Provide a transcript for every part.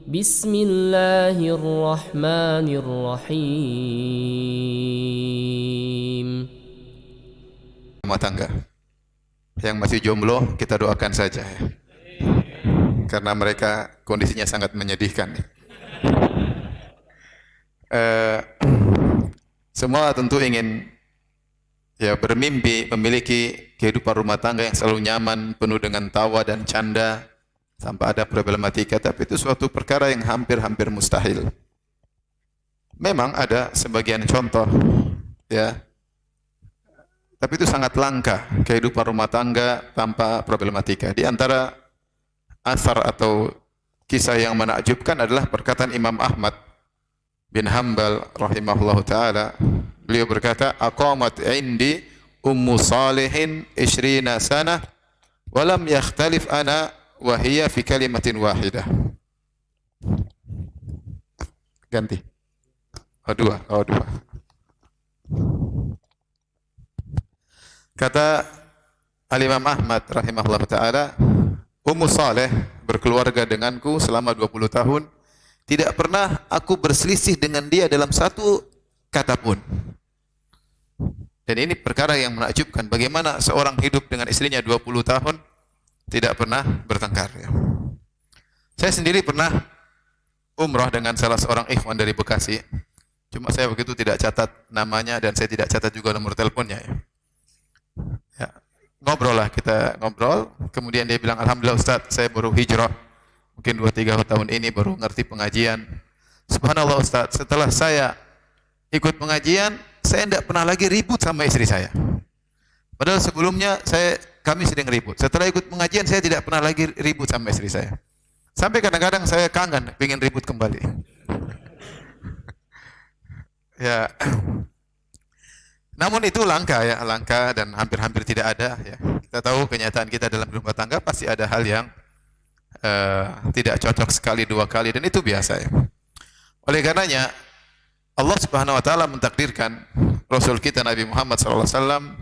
Bismillahirrahmanirrahim. Rumah tangga yang masih jomblo kita doakan saja ya. Karena mereka kondisinya sangat menyedihkan. Semua tentu ingin ya bermimpi memiliki kehidupan rumah tangga yang selalu nyaman, penuh dengan tawa dan canda tanpa ada problematika, tapi itu suatu perkara yang hampir-hampir mustahil. Memang ada sebagian contoh ya, tapi itu sangat langka kehidupan rumah tangga tanpa problematika. Di antara asar atau kisah yang menakjubkan adalah perkataan Imam Ahmad bin Hanbal rahimahullahu taala. Beliau berkata, "Aqamat indi Ummu Salihin 20 sanah wa lam yakhtalif ana wa hiya fi kalimatin wahidah." Ganti. Dua. Kata Al-Imam Ahmad rahimahullah ta'ala, Ummu Saleh berkeluarga denganku selama 20 tahun. Tidak pernah aku berselisih dengan dia dalam satu kata pun. Dan ini perkara yang menakjubkan. Bagaimana seorang hidup dengan istrinya 20 tahun tidak pernah bertengkar. Saya sendiri pernah umrah dengan salah seorang ikhwan dari Bekasi. Cuma saya begitu tidak catat namanya dan saya tidak catat juga nomor teleponnya. Ya, ngobrol lah, kita ngobrol. Kemudian dia bilang, "Alhamdulillah Ustaz, saya baru hijrah. Mungkin 2-3 tahun ini baru ngerti pengajian. Subhanallah Ustaz, setelah saya ikut pengajian, saya tidak pernah lagi ribut sama istri saya. Padahal sebelumnya kami sering ribut. Setelah ikut pengajian, saya tidak pernah lagi ribut sama istri saya. Sampai kadang-kadang saya kangen, pengen ribut kembali." Ya. Namun itu langka dan hampir-hampir tidak ada ya. Kita tahu kenyataan kita dalam rumah tangga pasti ada hal yang tidak cocok sekali, 2 kali, dan itu biasa ya. Oleh karenanya Allah Subhanahu wa taala mentakdirkan Rasul kita Nabi Muhammad sallallahu alaihi wasallam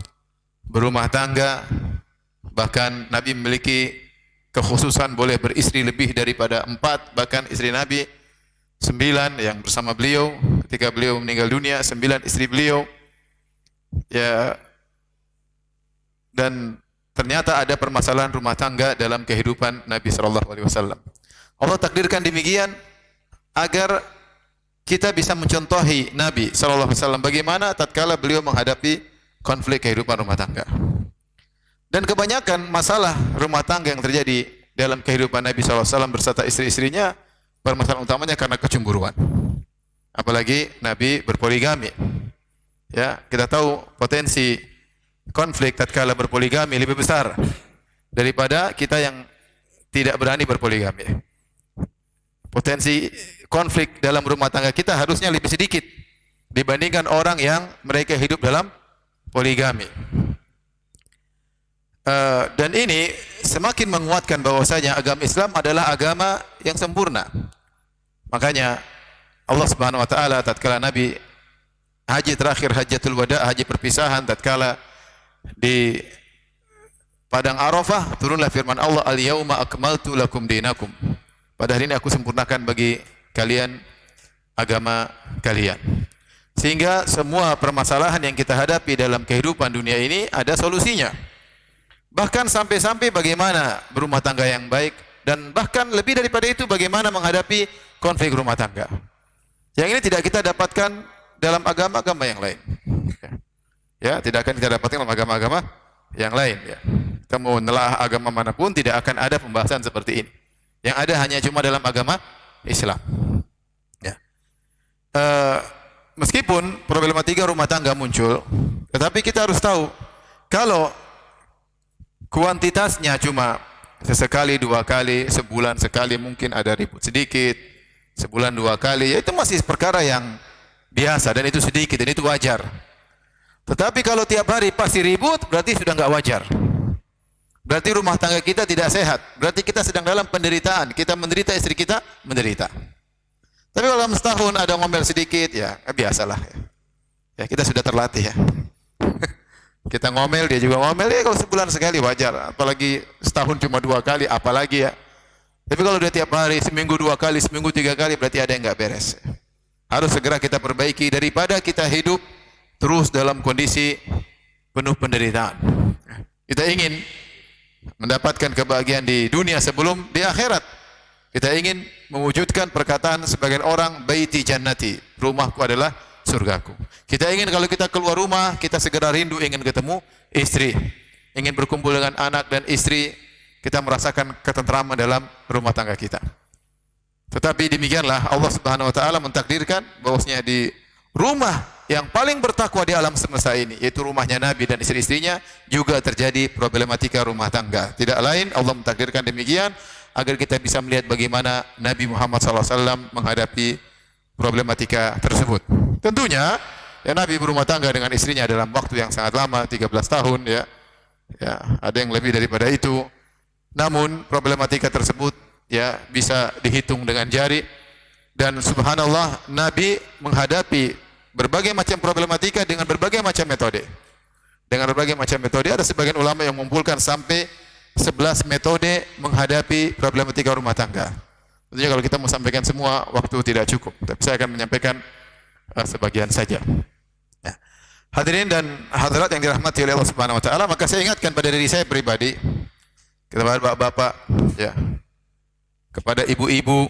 berumah tangga, bahkan Nabi memiliki kekhususan boleh beristri lebih daripada 4, bahkan istri Nabi 9 yang bersama beliau ketika beliau meninggal dunia, 9 istri beliau. Ya, dan ternyata ada permasalahan rumah tangga dalam kehidupan Nabi sallallahu alaihi wasallam. Allah takdirkan demikian agar kita bisa mencontohi Nabi sallallahu alaihi wasallam bagaimana tatkala beliau menghadapi konflik kehidupan rumah tangga. Dan kebanyakan masalah rumah tangga yang terjadi dalam kehidupan Nabi sallallahu alaihi wasallam berserta istri-istrinya, permasalahan utamanya karena kecemburuan. Apalagi Nabi berpoligami. Ya, kita tahu potensi konflik tatkala berpoligami lebih besar daripada kita yang tidak berani berpoligami. Potensi konflik dalam rumah tangga kita harusnya lebih sedikit dibandingkan orang yang mereka hidup dalam poligami. Dan ini semakin menguatkan bahwasanya agama Islam adalah agama yang sempurna. Makanya Allah Subhanahu wa taala tatkala Nabi haji terakhir, Hajjatul Wada, haji perpisahan, tatkala di padang Arafah turunlah firman Allah, "Al-yauma akmaltu lakum dinakum." Pada hari ini aku sempurnakan bagi kalian agama kalian. Sehingga semua permasalahan yang kita hadapi dalam kehidupan dunia ini ada solusinya. Bahkan sampai-sampai bagaimana berumah tangga yang baik, dan bahkan lebih daripada itu bagaimana menghadapi konflik rumah tangga. Yang ini tidak kita dapatkan dalam agama-agama yang lain. Ya, tidak akan kita dapatkan dalam agama-agama yang lain ya. Kita mau menelaah agama manapun tidak akan ada pembahasan seperti ini. Yang ada hanya cuma dalam agama Islam. Ya. Meskipun problematika rumah tangga muncul, tetapi kita harus tahu kalau kuantitasnya cuma sesekali, 2 kali, sebulan sekali mungkin ada ribut sedikit, sebulan 2 kali, ya itu masih perkara yang biasa dan itu sedikit dan itu wajar. Tetapi kalau tiap hari pasti ribut, berarti sudah enggak wajar. Berarti rumah tangga kita tidak sehat. Berarti kita sedang dalam penderitaan. Kita menderita, istri kita menderita. Tapi kalau dalam setahun ada ngomel sedikit, ya biasalah. Ya kita sudah terlatih ya. Kita ngomel, dia juga ngomel, ya kalau sebulan sekali wajar. Apalagi setahun cuma 2 kali, apalagi ya. Tapi kalau dia tiap hari, seminggu 2 kali, seminggu 3 kali, berarti ada yang enggak beres. Harus segera kita perbaiki daripada kita hidup terus dalam kondisi penuh penderitaan. Kita ingin mendapatkan kebahagiaan di dunia sebelum di akhirat. Kita ingin mewujudkan perkataan sebagian orang, baiti jannati, rumahku adalah surgaku. Kita ingin kalau kita keluar rumah, kita segera rindu ingin ketemu istri, ingin berkumpul dengan anak dan istri, kita merasakan ketentraman dalam rumah tangga kita. Tetapi demikianlah Allah Subhanahu wa taala mentakdirkan bahwasanya di rumah yang paling bertakwa di alam semesta ini, yaitu rumahnya Nabi dan istri-istrinya, juga terjadi problematika rumah tangga. Tidak lain Allah mentakdirkan demikian agar kita bisa melihat bagaimana Nabi Muhammad SAW menghadapi problematika tersebut. Tentunya ya, Nabi berumah tangga dengan istrinya dalam waktu yang sangat lama, 13 tahun ya. Ya, ada yang lebih daripada itu. Namun problematika tersebut ya bisa dihitung dengan jari, dan subhanallah Nabi menghadapi berbagai macam problematika dengan berbagai macam metode. Dengan berbagai macam metode, ada sebagian ulama yang mengumpulkan sampai 11 metode menghadapi problematika rumah tangga. Tentunya kalau kita mau sampaikan semua, waktu tidak cukup. Tapi saya akan menyampaikan sebagian saja. Ya. Hadirin dan hadirat yang dirahmati oleh Allah Subhanahu wa taala, maka saya ingatkan pada diri saya pribadi, kepada bapak-bapak, ya, kepada ibu-ibu,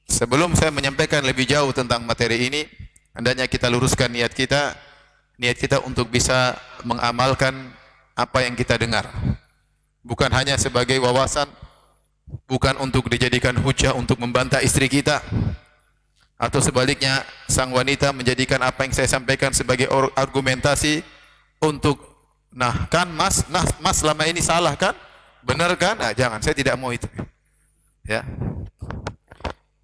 sebelum saya menyampaikan lebih jauh tentang materi ini, hendaknya kita luruskan niat kita untuk bisa mengamalkan apa yang kita dengar. Bukan hanya sebagai wawasan, bukan untuk dijadikan hujah untuk membantah istri kita, atau sebaliknya sang wanita menjadikan apa yang saya sampaikan sebagai argumentasi untuk, nah kan mas selama ini salah kan, benar kan? Nah, jangan, saya tidak mau itu. Ya,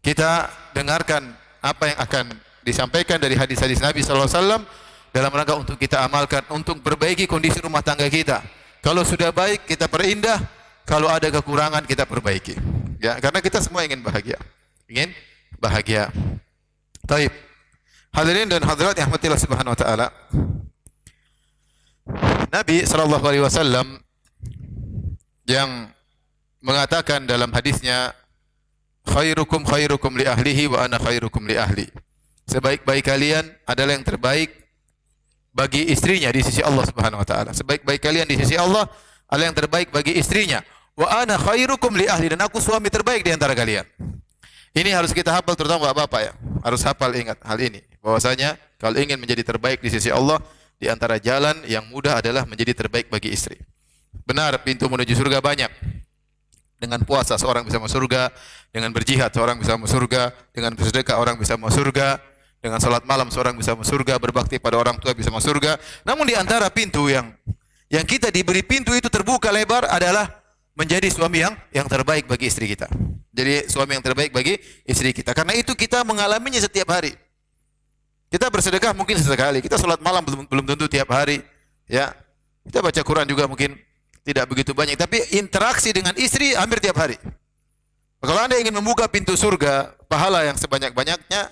kita dengarkan apa yang akan disampaikan dari hadis-hadis Nabi SAW dalam rangka untuk kita amalkan, untuk perbaiki kondisi rumah tangga kita. Kalau sudah baik, kita perindah. Kalau ada kekurangan, kita perbaiki. Ya, karena kita semua ingin bahagia. Ingin bahagia. Taib. Hadirin dan hadirat yang rahmatillah subhanahu wa ta'ala. Nabi SAW yang mengatakan dalam hadisnya, khairukum khairukum li ahlihi wa ana khairukum li ahli. Sebaik-baik kalian adalah yang terbaik bagi istrinya di sisi Allah Subhanahu wa taala. Sebaik-baik kalian di sisi Allah adalah yang terbaik bagi istrinya. Wa ana khairukum li ahli, dan aku suami terbaik di antara kalian. Ini harus kita hafal, terutama bapak-bapak ya. Harus hafal, ingat hal ini. Bahwasanya kalau ingin menjadi terbaik di sisi Allah, di antara jalan yang mudah adalah menjadi terbaik bagi istri. Benar, pintu menuju surga banyak. Dengan puasa seorang bisa masuk surga, dengan berjihad seorang bisa masuk surga, dengan bersedekah orang bisa masuk surga, dengan salat malam seorang bisa masuk surga, berbakti pada orang tua bisa masuk surga. Namun di antara pintu yang kita diberi pintu itu terbuka lebar adalah menjadi suami yang terbaik bagi istri kita. Jadi suami yang terbaik bagi istri kita. Karena itu kita mengalaminya setiap hari. Kita bersedekah mungkin sesekali, kita salat malam belum tentu tiap hari, ya. Kita baca Quran juga mungkin tidak begitu banyak, tapi interaksi dengan istri hampir tiap hari. Kalau Anda ingin membuka pintu surga, pahala yang sebanyak-banyaknya,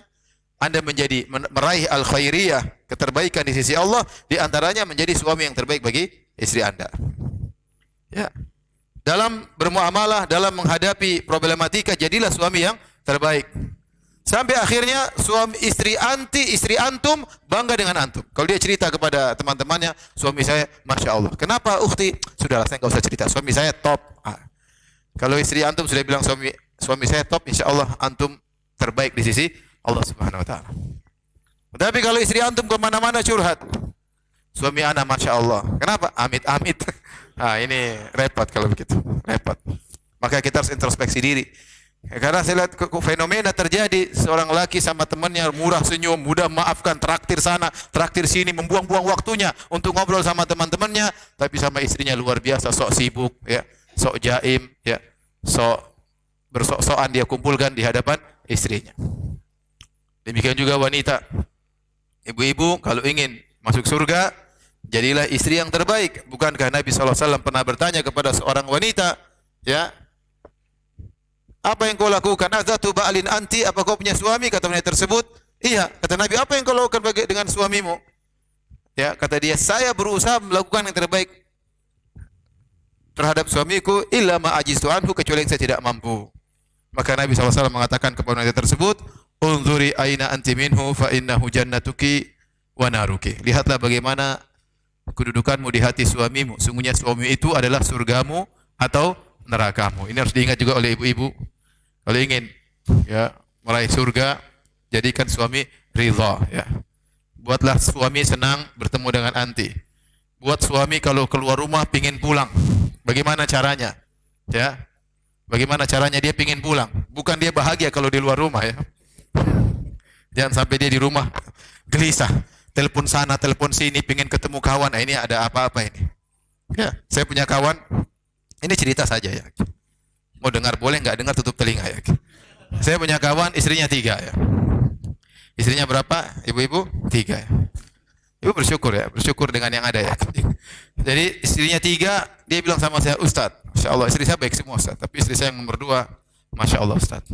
Anda menjadi meraih al-khairiyah, keterbaikan di sisi Allah, di antaranya menjadi suami yang terbaik bagi istri Anda. Ya. Dalam bermuamalah, dalam menghadapi problematika, jadilah suami yang terbaik. Sampai akhirnya istri antum bangga dengan antum. Kalau dia cerita kepada teman-temannya, suami saya Masya Allah. Kenapa ukhti? Sudahlah, saya enggak usah cerita. Suami saya top. Kalau istri antum sudah bilang suami saya top, insya Allah antum terbaik di sisi Allah Subhanahu wa taala. Tapi kalau istri antum kemana-mana curhat, suami ana Masya Allah. Kenapa? Amit-amit. Ini repot kalau begitu. Repot. Maka kita harus introspeksi diri. Karena saya lihat fenomena terjadi, seorang laki sama temannya murah senyum, mudah maafkan, traktir sana, traktir sini, membuang-buang waktunya untuk ngobrol sama teman-temannya, tapi sama istrinya luar biasa, sok sibuk, ya, sok jaim, ya, sok bersok-sokan dia kumpulkan di hadapan istrinya. Demikian juga wanita. Ibu-ibu kalau ingin masuk surga, jadilah istri yang terbaik. Bukankah Nabi SAW pernah bertanya kepada seorang wanita, ya, apa yang kau lakukan? Azatu ba'alin anti, apa kau punya suami? Kata wanita tersebut, iya. Kata Nabi, apa yang kau lakukan dengan suamimu? Ya, kata dia, saya berusaha melakukan yang terbaik. terhadap suamiku illa ma ajiztu anhu, kecuali yang saya tidak mampu. Maka Nabi SAW mengatakan kepada wanita tersebut, unzuri aina anti minhu fa innahu jannatuki wa naruki. Lihatlah bagaimana kedudukanmu di hati suamimu. Sungguhnya suami itu adalah surgamu atau nerakamu. Ini harus diingat juga oleh ibu-ibu. Kalau ingin ya meraih surga, jadikan suami ridha ya. Buatlah suami senang bertemu dengan anti. Buat suami kalau keluar rumah pingin pulang. Bagaimana caranya? Ya. Bagaimana caranya dia pingin pulang? Bukan dia bahagia kalau di luar rumah ya. Jangan sampai dia di rumah gelisah. Telepon sana, telepon sini, pingin ketemu kawan. Nah, ini ada apa-apa ini. Ya, saya punya kawan. Ini cerita saja ya. Mau dengar boleh, nggak dengar tutup telinga ya. Saya punya kawan, istrinya 3 ya. Istrinya berapa? Ibu-ibu? 3 ya. Ibu bersyukur ya, bersyukur dengan yang ada ya. Jadi istrinya 3, dia bilang sama saya, Ustaz, Masya Allah, istri saya baik semua Ustaz, tapi istri saya yang nomor 2, Masya Allah Ustaz.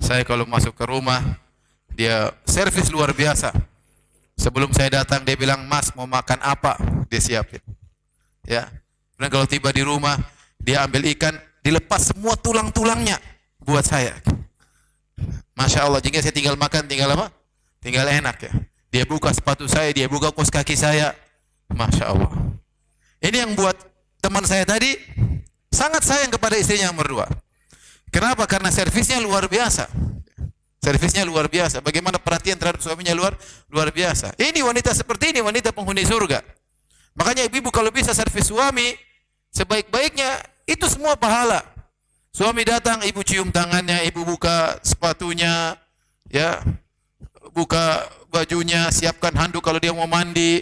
Saya kalau masuk ke rumah, dia servis luar biasa. Sebelum saya datang, dia bilang, Mas mau makan apa? Dia siapin. Ya. Dan kalau tiba di rumah, dia ambil ikan, dilepas semua tulang-tulangnya buat saya. Masya Allah, jika saya tinggal makan, tinggal apa? Tinggal enak ya. Dia buka sepatu saya, dia buka kaos kaki saya. Masya Allah. Ini yang buat teman saya tadi sangat sayang kepada istrinya yang nomor 2. Kenapa? Karena servisnya luar biasa. Servisnya luar biasa. Bagaimana perhatian terhadap suaminya luar biasa. Ini wanita seperti ini, wanita penghuni surga. Makanya ibu-ibu kalau bisa servis suami sebaik-baiknya, itu semua pahala. Suami datang, ibu cium tangannya, ibu buka sepatunya, ya, buka bajunya, siapkan handuk kalau dia mau mandi.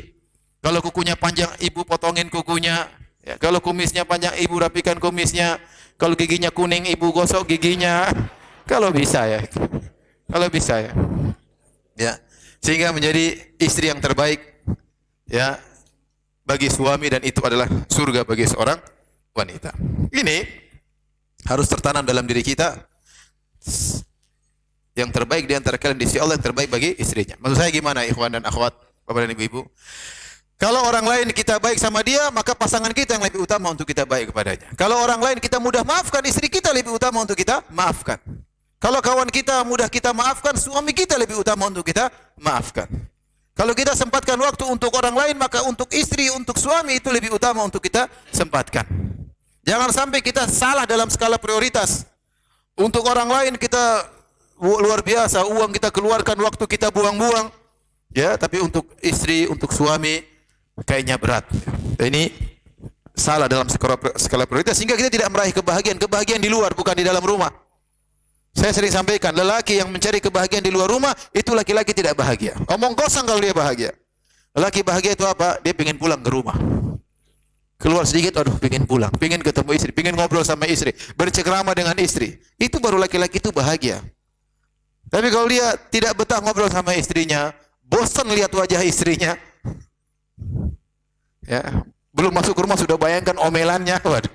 Kalau kukunya panjang, ibu potongin kukunya. Ya, kalau kumisnya panjang, ibu rapikan kumisnya. Kalau giginya kuning, ibu gosok giginya. Kalau bisa ya. Kalau bisa ya. Ya, sehingga menjadi istri yang terbaik ya bagi suami, dan itu adalah surga bagi seorang wanita. Ini harus tertanam dalam diri kita. Yang terbaik di antara kalian di sisi Allah, yang terbaik bagi istrinya. Maksud saya gimana, ikhwan dan akhwat, bapak dan ibu-ibu? Kalau orang lain kita baik sama dia, maka pasangan kita yang lebih utama untuk kita baik kepadanya. Kalau orang lain kita mudah maafkan, istri kita lebih utama untuk kita maafkan. Kalau kawan kita mudah kita maafkan, suami kita lebih utama untuk kita maafkan. Kalau kita sempatkan waktu untuk orang lain, maka untuk istri, untuk suami itu lebih utama untuk kita sempatkan. Jangan sampai kita salah dalam skala prioritas. Untuk orang lain kita luar biasa, uang kita keluarkan, waktu kita buang-buang. Ya, tapi untuk istri, untuk suami kayaknya berat. Ini salah dalam skala prioritas, sehingga kita tidak meraih kebahagiaan. Kebahagiaan di luar, bukan di dalam rumah. Saya sering sampaikan, lelaki yang mencari kebahagiaan di luar rumah, itu laki-laki tidak bahagia. Omong kosong kalau dia bahagia. Lelaki bahagia itu apa? Dia ingin pulang ke rumah. Keluar sedikit, aduh, ingin pulang, ingin ketemu istri, ingin ngobrol sama istri, bercengkrama dengan istri. Itu baru laki-laki itu bahagia. Tapi kalau dia tidak betah ngobrol sama istrinya, bosan lihat wajah istrinya, ya, belum masuk ke rumah sudah bayangkan omelannya, waduh.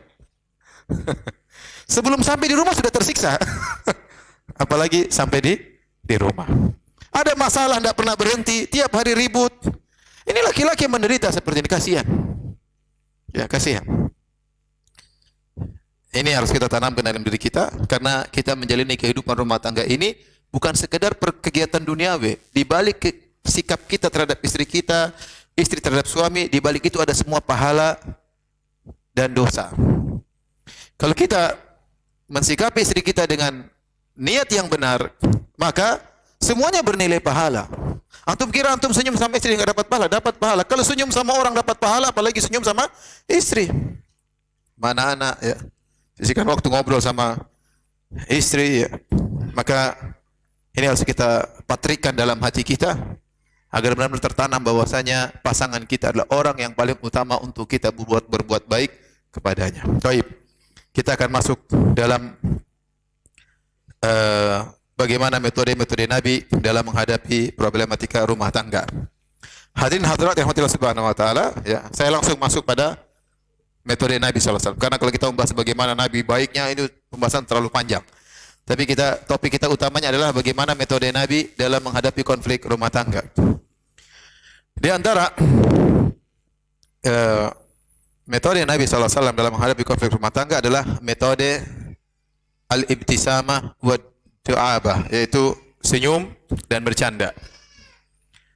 Sebelum sampai di rumah sudah tersiksa, apalagi sampai di rumah. Ada masalah tidak pernah berhenti, tiap hari ribut. Ini laki-laki yang menderita seperti ini, kasihan. Ya, kasihan. Ini harus kita tanamkan dalam diri kita, karena kita menjalani kehidupan rumah tangga ini bukan sekedar kegiatan duniawi. Di balik sikap kita terhadap istri kita, istri terhadap suami, di balik itu ada semua pahala dan dosa. Kalau kita mensikapi istri kita dengan niat yang benar, maka semuanya bernilai pahala. Antum kira antum senyum sama istri enggak dapat pahala? Dapat pahala. Kalau senyum sama orang dapat pahala, apalagi senyum sama istri. Mana anak ya. Sisihkan waktu ngobrol sama istri ya. Maka ini harus kita patrikan dalam hati kita agar benar-benar tertanam bahwasanya pasangan kita adalah orang yang paling utama untuk kita berbuat baik kepadanya. Baik. Kita akan masuk dalam bagaimana metode-metode Nabi dalam menghadapi problematika rumah tangga. Hadirin hadirat yang dirahmati Allah Subhanahu wa taala, ya, saya langsung masuk pada metode Nabi sallallahu alaihi wasallam. Karena kalau kita membahas bagaimana Nabi baiknya, itu pembahasan terlalu panjang. Tapi topik kita utamanya adalah bagaimana metode Nabi dalam menghadapi konflik rumah tangga. Di antara metode Nabi SAW dalam menghadapi konflik rumah tangga adalah metode al-ibtisamah wa du'abah, yaitu senyum dan bercanda.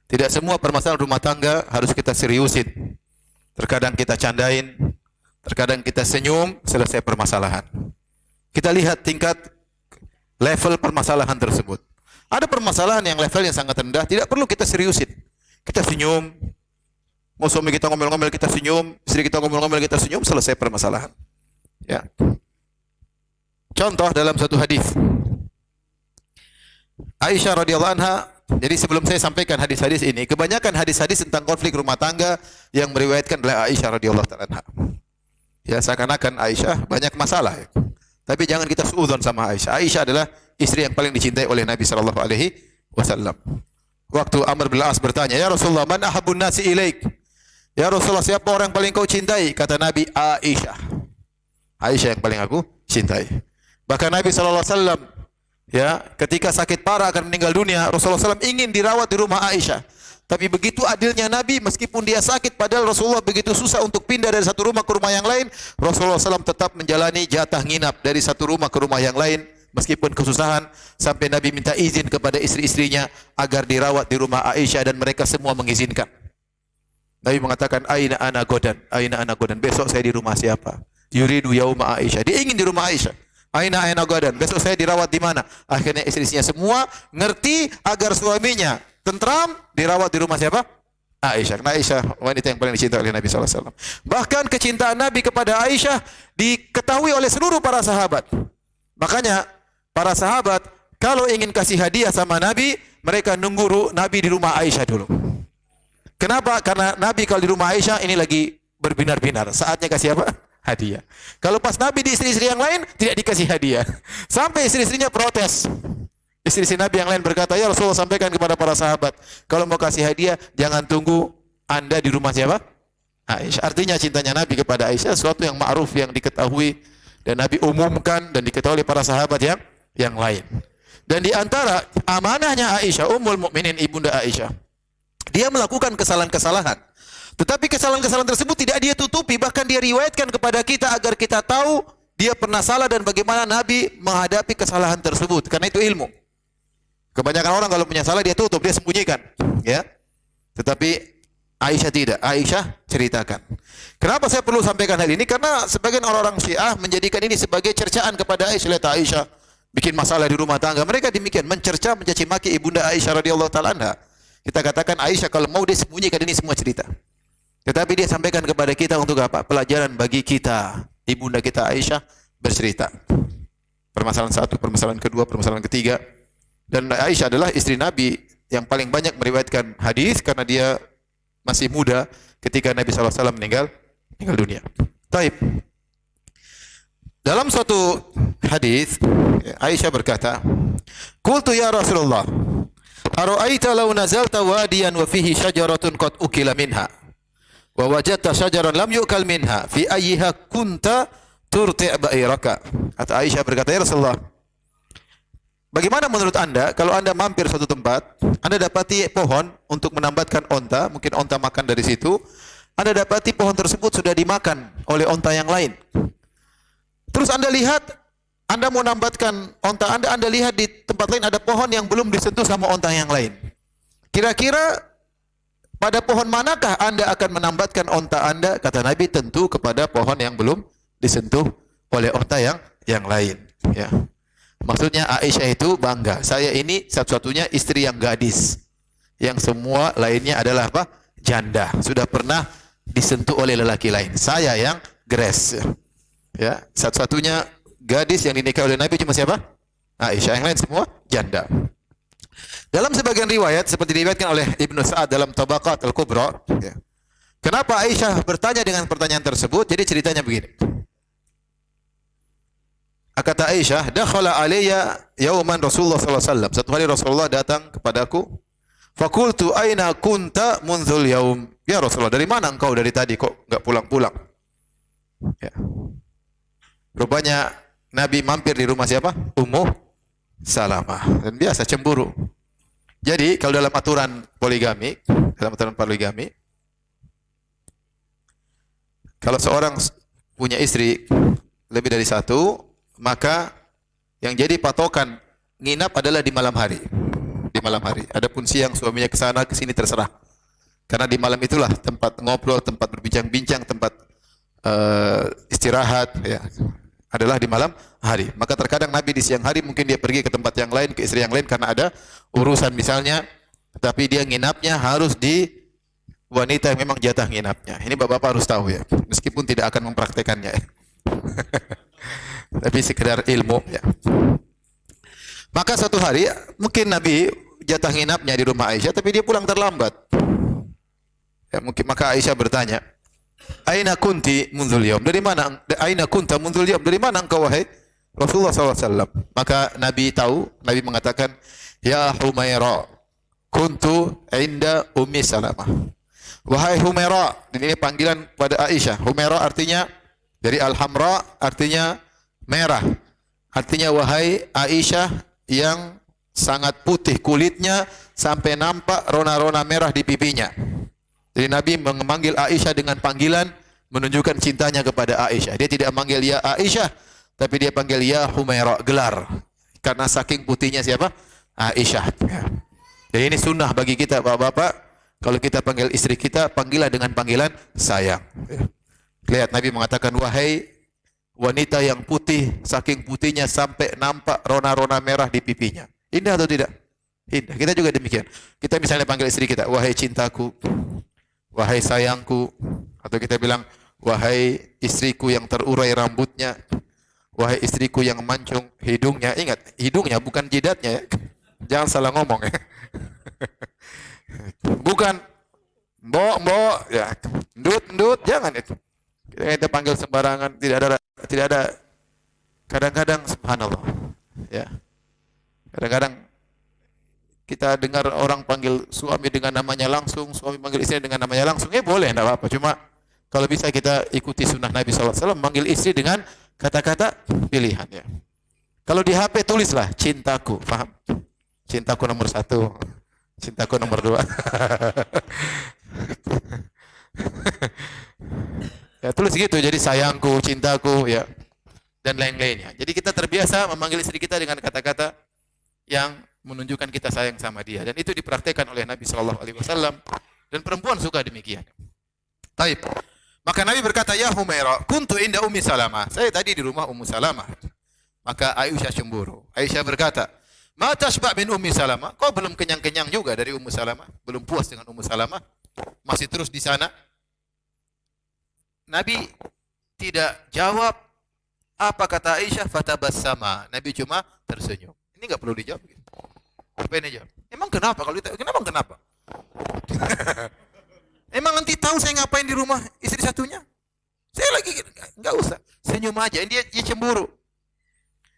Tidak semua permasalahan rumah tangga harus kita seriusin. Terkadang kita candain, terkadang kita senyum, selesai permasalahan. Kita lihat tingkat level permasalahan tersebut. Ada permasalahan yang levelnya sangat rendah, tidak perlu kita seriusin. Kita senyum, mau suami kita ngomel-ngomel kita senyum, istri kita ngomel-ngomel kita senyum, selesai permasalahan. Ya. Contoh dalam satu hadis. Aisyah radhiyallahu anha, jadi sebelum saya sampaikan hadis-hadis ini, kebanyakan hadis-hadis tentang konflik rumah tangga yang meriwayatkan oleh Aisyah radhiyallahu anha. Ya, seakan-akan Aisyah banyak masalah. Ya. Tapi jangan kita suudzon sama Aisyah. Aisyah adalah istri yang paling dicintai oleh Nabi sallallahu alaihi wasallam. Waktu Amr bin As bertanya, "Ya Rasulullah, man ahabbun nasi ilaik?" Ya Rasulullah, siapa orang paling kau cintai? Kata Nabi, Aisyah. Aisyah yang paling aku cintai. Bahkan Nabi sallallahu alaihi wasallam, ya, ketika sakit parah akan meninggal dunia, Rasulullah SAW ingin dirawat di rumah Aisyah. Tapi begitu adilnya Nabi, meskipun dia sakit, padahal Rasulullah begitu susah untuk pindah dari satu rumah ke rumah yang lain, Rasulullah SAW tetap menjalani jatah nginap dari satu rumah ke rumah yang lain, meskipun kesusahan, sampai Nabi minta izin kepada istri-istrinya agar dirawat di rumah Aisyah dan mereka semua mengizinkan. Nabi mengatakan, Aina ana godan, besok saya di rumah siapa? Yuridu yauma Aisyah, dia ingin di rumah Aisyah. Aina godan, besok saya dirawat di mana? Akhirnya istri-istrinya semua ngerti agar suaminya tentram, dirawat di rumah siapa? Aisyah. Karena Aisyah wanita yang paling dicintai oleh Nabi SAW. Bahkan kecintaan Nabi kepada Aisyah diketahui oleh seluruh para sahabat. Makanya para sahabat kalau ingin kasih hadiah sama Nabi, mereka nunggu Nabi di rumah Aisyah dulu. Kenapa? Karena Nabi kalau di rumah Aisyah ini lagi berbinar-binar. Saatnya kasih apa? Hadiah. Kalau pas Nabi di istri-istri yang lain, tidak dikasih hadiah. Sampai istri-istrinya protes. Istri-istri Nabi yang lain berkata, ya Rasulullah, sampaikan kepada para sahabat, kalau mau kasih hadiah, jangan tunggu Anda di rumah siapa? Aisyah. Artinya cintanya Nabi kepada Aisyah sesuatu yang ma'ruf, yang diketahui, dan Nabi umumkan dan diketahui oleh para sahabat yang lain. Dan di antara amanahnya Aisyah, Ummul Mukminin ibunda Aisyah, dia melakukan kesalahan-kesalahan. Tetapi kesalahan-kesalahan tersebut tidak dia tutupi, bahkan dia riwayatkan kepada kita agar kita tahu dia pernah salah dan bagaimana Nabi menghadapi kesalahan tersebut. Karena itu ilmu. Kebanyakan orang kalau punya salah dia tutup, dia sembunyikan, ya. Tetapi Aisyah tidak. Aisyah ceritakan. Kenapa saya perlu sampaikan hal ini? Karena sebagian orang-orang Syiah menjadikan ini sebagai cercaan kepada Aisyah. Lihat Aisyah bikin masalah di rumah tangga. Mereka demikian mencerca, mencaci maki ibunda Aisyah radhiyallahu taala anha. Kita katakan Aisyah kalau mau dia sembunyikan ini semua cerita. Tetapi dia sampaikan kepada kita untuk apa? Pelajaran bagi kita. Ibunda kita Aisyah bercerita. Permasalahan satu, permasalahan kedua, permasalahan ketiga. Dan Aisyah adalah istri Nabi yang paling banyak meriwayatkan hadis karena dia masih muda ketika Nabi SAW meninggal dunia. Taib. Dalam suatu hadis Aisyah berkata, "Qultu ya Rasulullah, ara'aita law nazalta wadiyan wa fihi syajaratun qad ukila minha wa wajadta syajaran lam yu'kal minha fi ayyiha kunta turti' ba'iraka." Kata Aisyah berkata, "Ya Rasulullah, bagaimana menurut Anda kalau Anda mampir suatu tempat, Anda dapati pohon untuk menambatkan onta, mungkin onta makan dari situ, Anda dapati pohon tersebut sudah dimakan oleh onta yang lain. Terus Anda lihat, Anda mau nambatkan onta Anda lihat di tempat lain ada pohon yang belum disentuh sama onta yang lain. Kira-kira pada pohon manakah Anda akan menambatkan onta Anda?" Kata Nabi, tentu kepada pohon yang belum disentuh oleh onta yang lain. Ya. Maksudnya Aisyah itu bangga. Saya ini satu-satunya istri yang gadis. Yang semua lainnya adalah apa? Janda. Sudah pernah disentuh oleh lelaki lain. Saya yang gres. Ya, satu-satunya gadis yang dinikahi oleh Nabi cuma siapa? Aisyah. Yang lain semua janda. Dalam sebagian riwayat seperti diriwayatkan oleh Ibnu Sa'ad dalam Tabaqat Al-Kubra, ya. Kenapa Aisyah bertanya dengan pertanyaan tersebut? Jadi ceritanya begini. Kata Aisyah, dakhala alayya yauman Rasulullah sallallahu alaihi wasallam. Satu hari Rasulullah datang kepadaku. Fakultu aina kunta mundzul yaum? Ya Rasulullah, dari mana engkau dari tadi kok enggak pulang-pulang? Ya. Rupanya Nabi mampir di rumah siapa? Ummu Salamah. Dan biasa cemburu. Jadi kalau dalam aturan poligami, Kalau seorang punya istri lebih dari satu, maka yang jadi patokan nginap adalah di malam hari. Di malam hari. Adapun siang suaminya ke sana ke sini terserah. Karena di malam itulah tempat ngobrol, tempat berbincang-bincang, tempat istirahat, ya, adalah di malam hari. Maka terkadang Nabi di siang hari mungkin dia pergi ke tempat yang lain, ke istri yang lain karena ada urusan misalnya, tapi dia nginapnya harus di wanita yang memang jatah nginapnya. Ini bapak-bapak harus tahu ya, meskipun tidak akan mempraktekannya ya. Tapi sekedar ilmu ya. Maka suatu hari mungkin Nabi jatah nginapnya di rumah Aisyah, tapi dia pulang terlambat. Ya, mungkin maka Aisyah bertanya, "Aina kunti mundzul yaum?" Dari mana? Aina kunta mundzul yaum? Dari mana engkau wahai Rasulullah SAW? Maka Nabi tahu, Nabi mengatakan, "Ya Humaira, kuntu inda Ummi Salamah." Wahai Humaira, ini panggilan pada Aisyah. Humaira artinya dari Al-Hamra, artinya merah. Artinya wahai Aisyah yang sangat putih kulitnya sampai nampak rona-rona merah di pipinya. Jadi Nabi memanggil Aisyah dengan panggilan menunjukkan cintanya kepada Aisyah. Dia tidak memanggil ya Aisyah, tapi dia panggil ya Humaira, gelar. Karena saking putihnya siapa? Aisyah. Jadi ini sunnah bagi kita bapak-bapak. Kalau kita panggil istri kita, panggillah dengan panggilan sayang. Lihat Nabi mengatakan, wahai wanita yang putih, saking putihnya sampai nampak rona-rona merah di pipinya. Indah atau tidak? Indah. Kita juga demikian. Kita misalnya panggil istri kita, wahai cintaku, wahai sayangku, atau kita bilang, wahai istriku yang terurai rambutnya, wahai istriku yang mancung hidungnya. Ingat, hidungnya bukan jidatnya ya. Jangan salah ngomong ya. Bukan mbok ya, ndut, jangan itu. Kita panggil sembarangan, tidak ada. Kadang-kadang subhanallah ya. Kadang-kadang kita dengar orang panggil suami dengan namanya langsung, suami panggil istri dengan namanya langsung, boleh, tidak apa-apa. Cuma kalau bisa kita ikuti sunnah Nabi SAW, manggil istri dengan kata-kata pilihan ya. Kalau di HP tulislah cintaku, paham? Cintaku nomor 1, cintaku nomor 2. Ya, tulis gitu, jadi sayangku, cintaku ya, dan lain-lainnya. Jadi kita terbiasa memanggil istri kita dengan kata-kata yang menunjukkan kita sayang sama dia, dan itu dipraktekkan oleh Nabi SAW, dan perempuan suka demikian. Taib. Maka Nabi berkata, ya Humaira, kuntu inda Ummi Salamah. Saya tadi di rumah Ummu Salamah. Maka Aisyah cemburu. Aisyah berkata, ma tashba' min Ummi Salamah. Kau belum kenyang-kenyang juga dari Ummu Salamah, belum puas dengan Ummu Salamah, masih terus di sana. Nabi tidak jawab apa kata Aisyah, fatabassama. Nabi cuma tersenyum. Ini enggak perlu dijawab. Apa ini jawab? Emang kenapa kalau ditanya? Kenapa? Emang nanti tahu saya ngapain di rumah istri satunya? Saya lagi enggak usah. Senyum aja. Dia cemburu.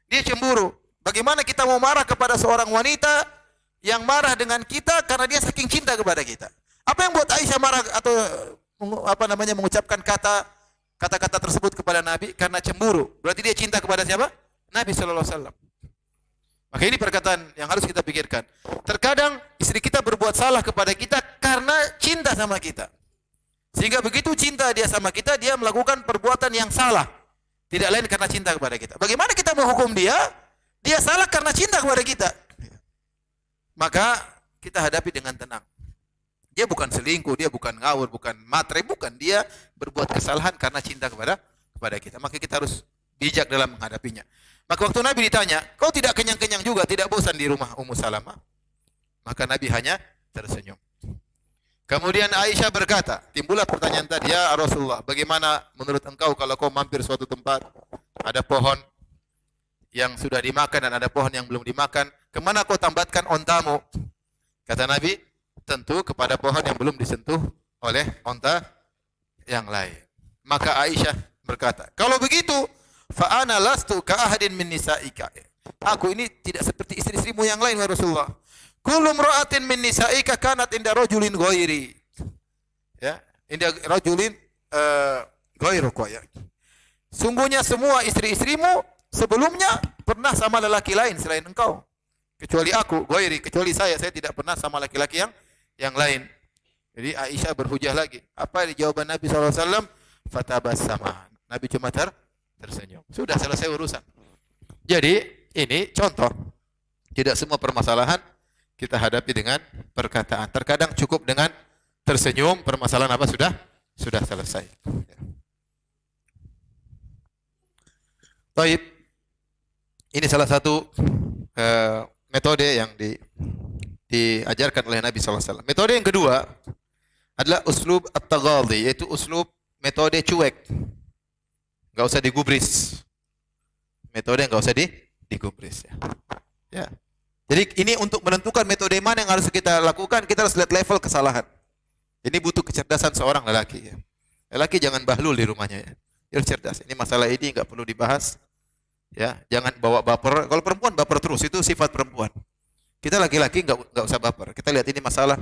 Dia cemburu. Bagaimana kita mau marah kepada seorang wanita yang marah dengan kita karena dia saking cinta kepada kita? Apa yang buat Aisyah marah atau mengucapkan kata-kata tersebut kepada Nabi? Karena cemburu. Berarti dia cinta kepada siapa? Nabi sallallahu alaihi wasallam. Maka ini perkataan yang harus kita pikirkan. Terkadang istri kita berbuat salah kepada kita karena cinta sama kita. Sehingga begitu cinta dia sama kita, dia melakukan perbuatan yang salah. Tidak lain karena cinta kepada kita. Bagaimana kita menghukum dia? Dia salah karena cinta kepada kita. Maka kita hadapi dengan tenang. Dia bukan selingkuh, dia bukan ngawur, bukan matre, bukan. Dia berbuat kesalahan karena cinta kepada kita. Maka kita harus bijak dalam menghadapinya. Maka waktu Nabi ditanya, kau tidak kenyang-kenyang juga, tidak bosan di rumah Ummu Salamah? Maka Nabi hanya tersenyum. Kemudian Aisyah berkata, timbullah pertanyaan tadi, ya Rasulullah, bagaimana menurut engkau kalau kau mampir suatu tempat, ada pohon yang sudah dimakan dan ada pohon yang belum dimakan, kemana kau tambatkan ontamu? Kata Nabi, tentu kepada pohon yang belum disentuh oleh onta yang lain. Maka Aisyah berkata, kalau begitu, fa ana lastu ka ahadin min nisaika. Aku ini tidak seperti istri-istrimu yang lain, ya Rasulullah. Kullu imra'atin min nisaika kanat inda rajulin ghairi. Ya, inda rajulin ghairuka ya. Sungguhnya semua istri-istrimu sebelumnya pernah sama lelaki lain selain engkau. Kecuali aku, ghairi, kecuali saya tidak pernah sama laki-laki yang lain. Jadi Aisyah berhujah lagi. Apa jawaban Nabi SAW? fatabassama. Nabi cuma tersenyum. Sudah selesai urusan. Jadi ini contoh. Tidak semua permasalahan kita hadapi dengan perkataan. Terkadang cukup dengan tersenyum, permasalahan apa sudah selesai. Baik. Ini salah satu metode yang diajarkan oleh Nabi SAW. Metode yang kedua adalah uslub at-taghadhi, yaitu uslub metode cuek. Enggak usah digubris. Metode yang enggak usah digubris ya. Ya. Jadi ini untuk menentukan metode mana yang harus kita lakukan, kita harus lihat level kesalahan. Ini butuh kecerdasan seorang lelaki ya. Lelaki jangan bahlul di rumahnya ya. Dia harus cerdas. Ini masalah ini enggak perlu dibahas. Ya, jangan bawa baper. Kalau perempuan baper terus, itu sifat perempuan. Kita laki-laki enggak usah baper. Kita lihat ini masalah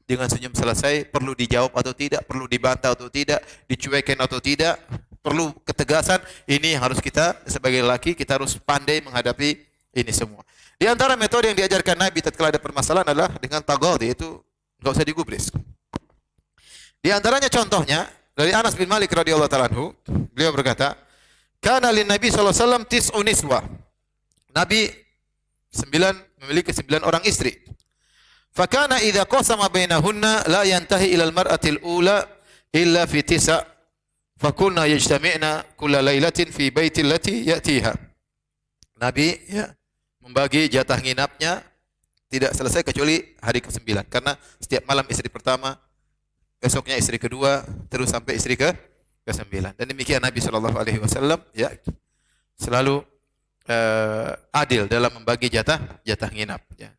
dengan senyum selesai, perlu dijawab atau tidak, perlu dibantah atau tidak, dicuekin atau tidak, perlu ketegasan. Ini harus kita sebagai laki, kita harus pandai menghadapi ini semua. Di antara metode yang diajarkan Nabi tatkala ada permasalahan adalah dengan taghadhi, itu enggak usah digubris. Di antaranya contohnya dari Anas bin Malik radhiyallahu taala anhu, beliau berkata, "Kana lin Nabi sallallahu alaihi wasallam tis'u niswa." Nabi memiliki 9 orang istri. Fakana idza qasama bainahunna la yantahi ila al-mar'ati al-ula illa fi tisa'. Fakunna yajtami'na kulla lailatin fi baiti allati ya'tiha. Nabi ya membagi jatah nginapnya tidak selesai kecuali hari ke-9 karena setiap malam istri pertama, besoknya istri kedua, terus sampai istri ke-9. Dan demikian Nabi sallallahu alaihi wasallam ya selalu adil dalam membagi jatah nginap ya.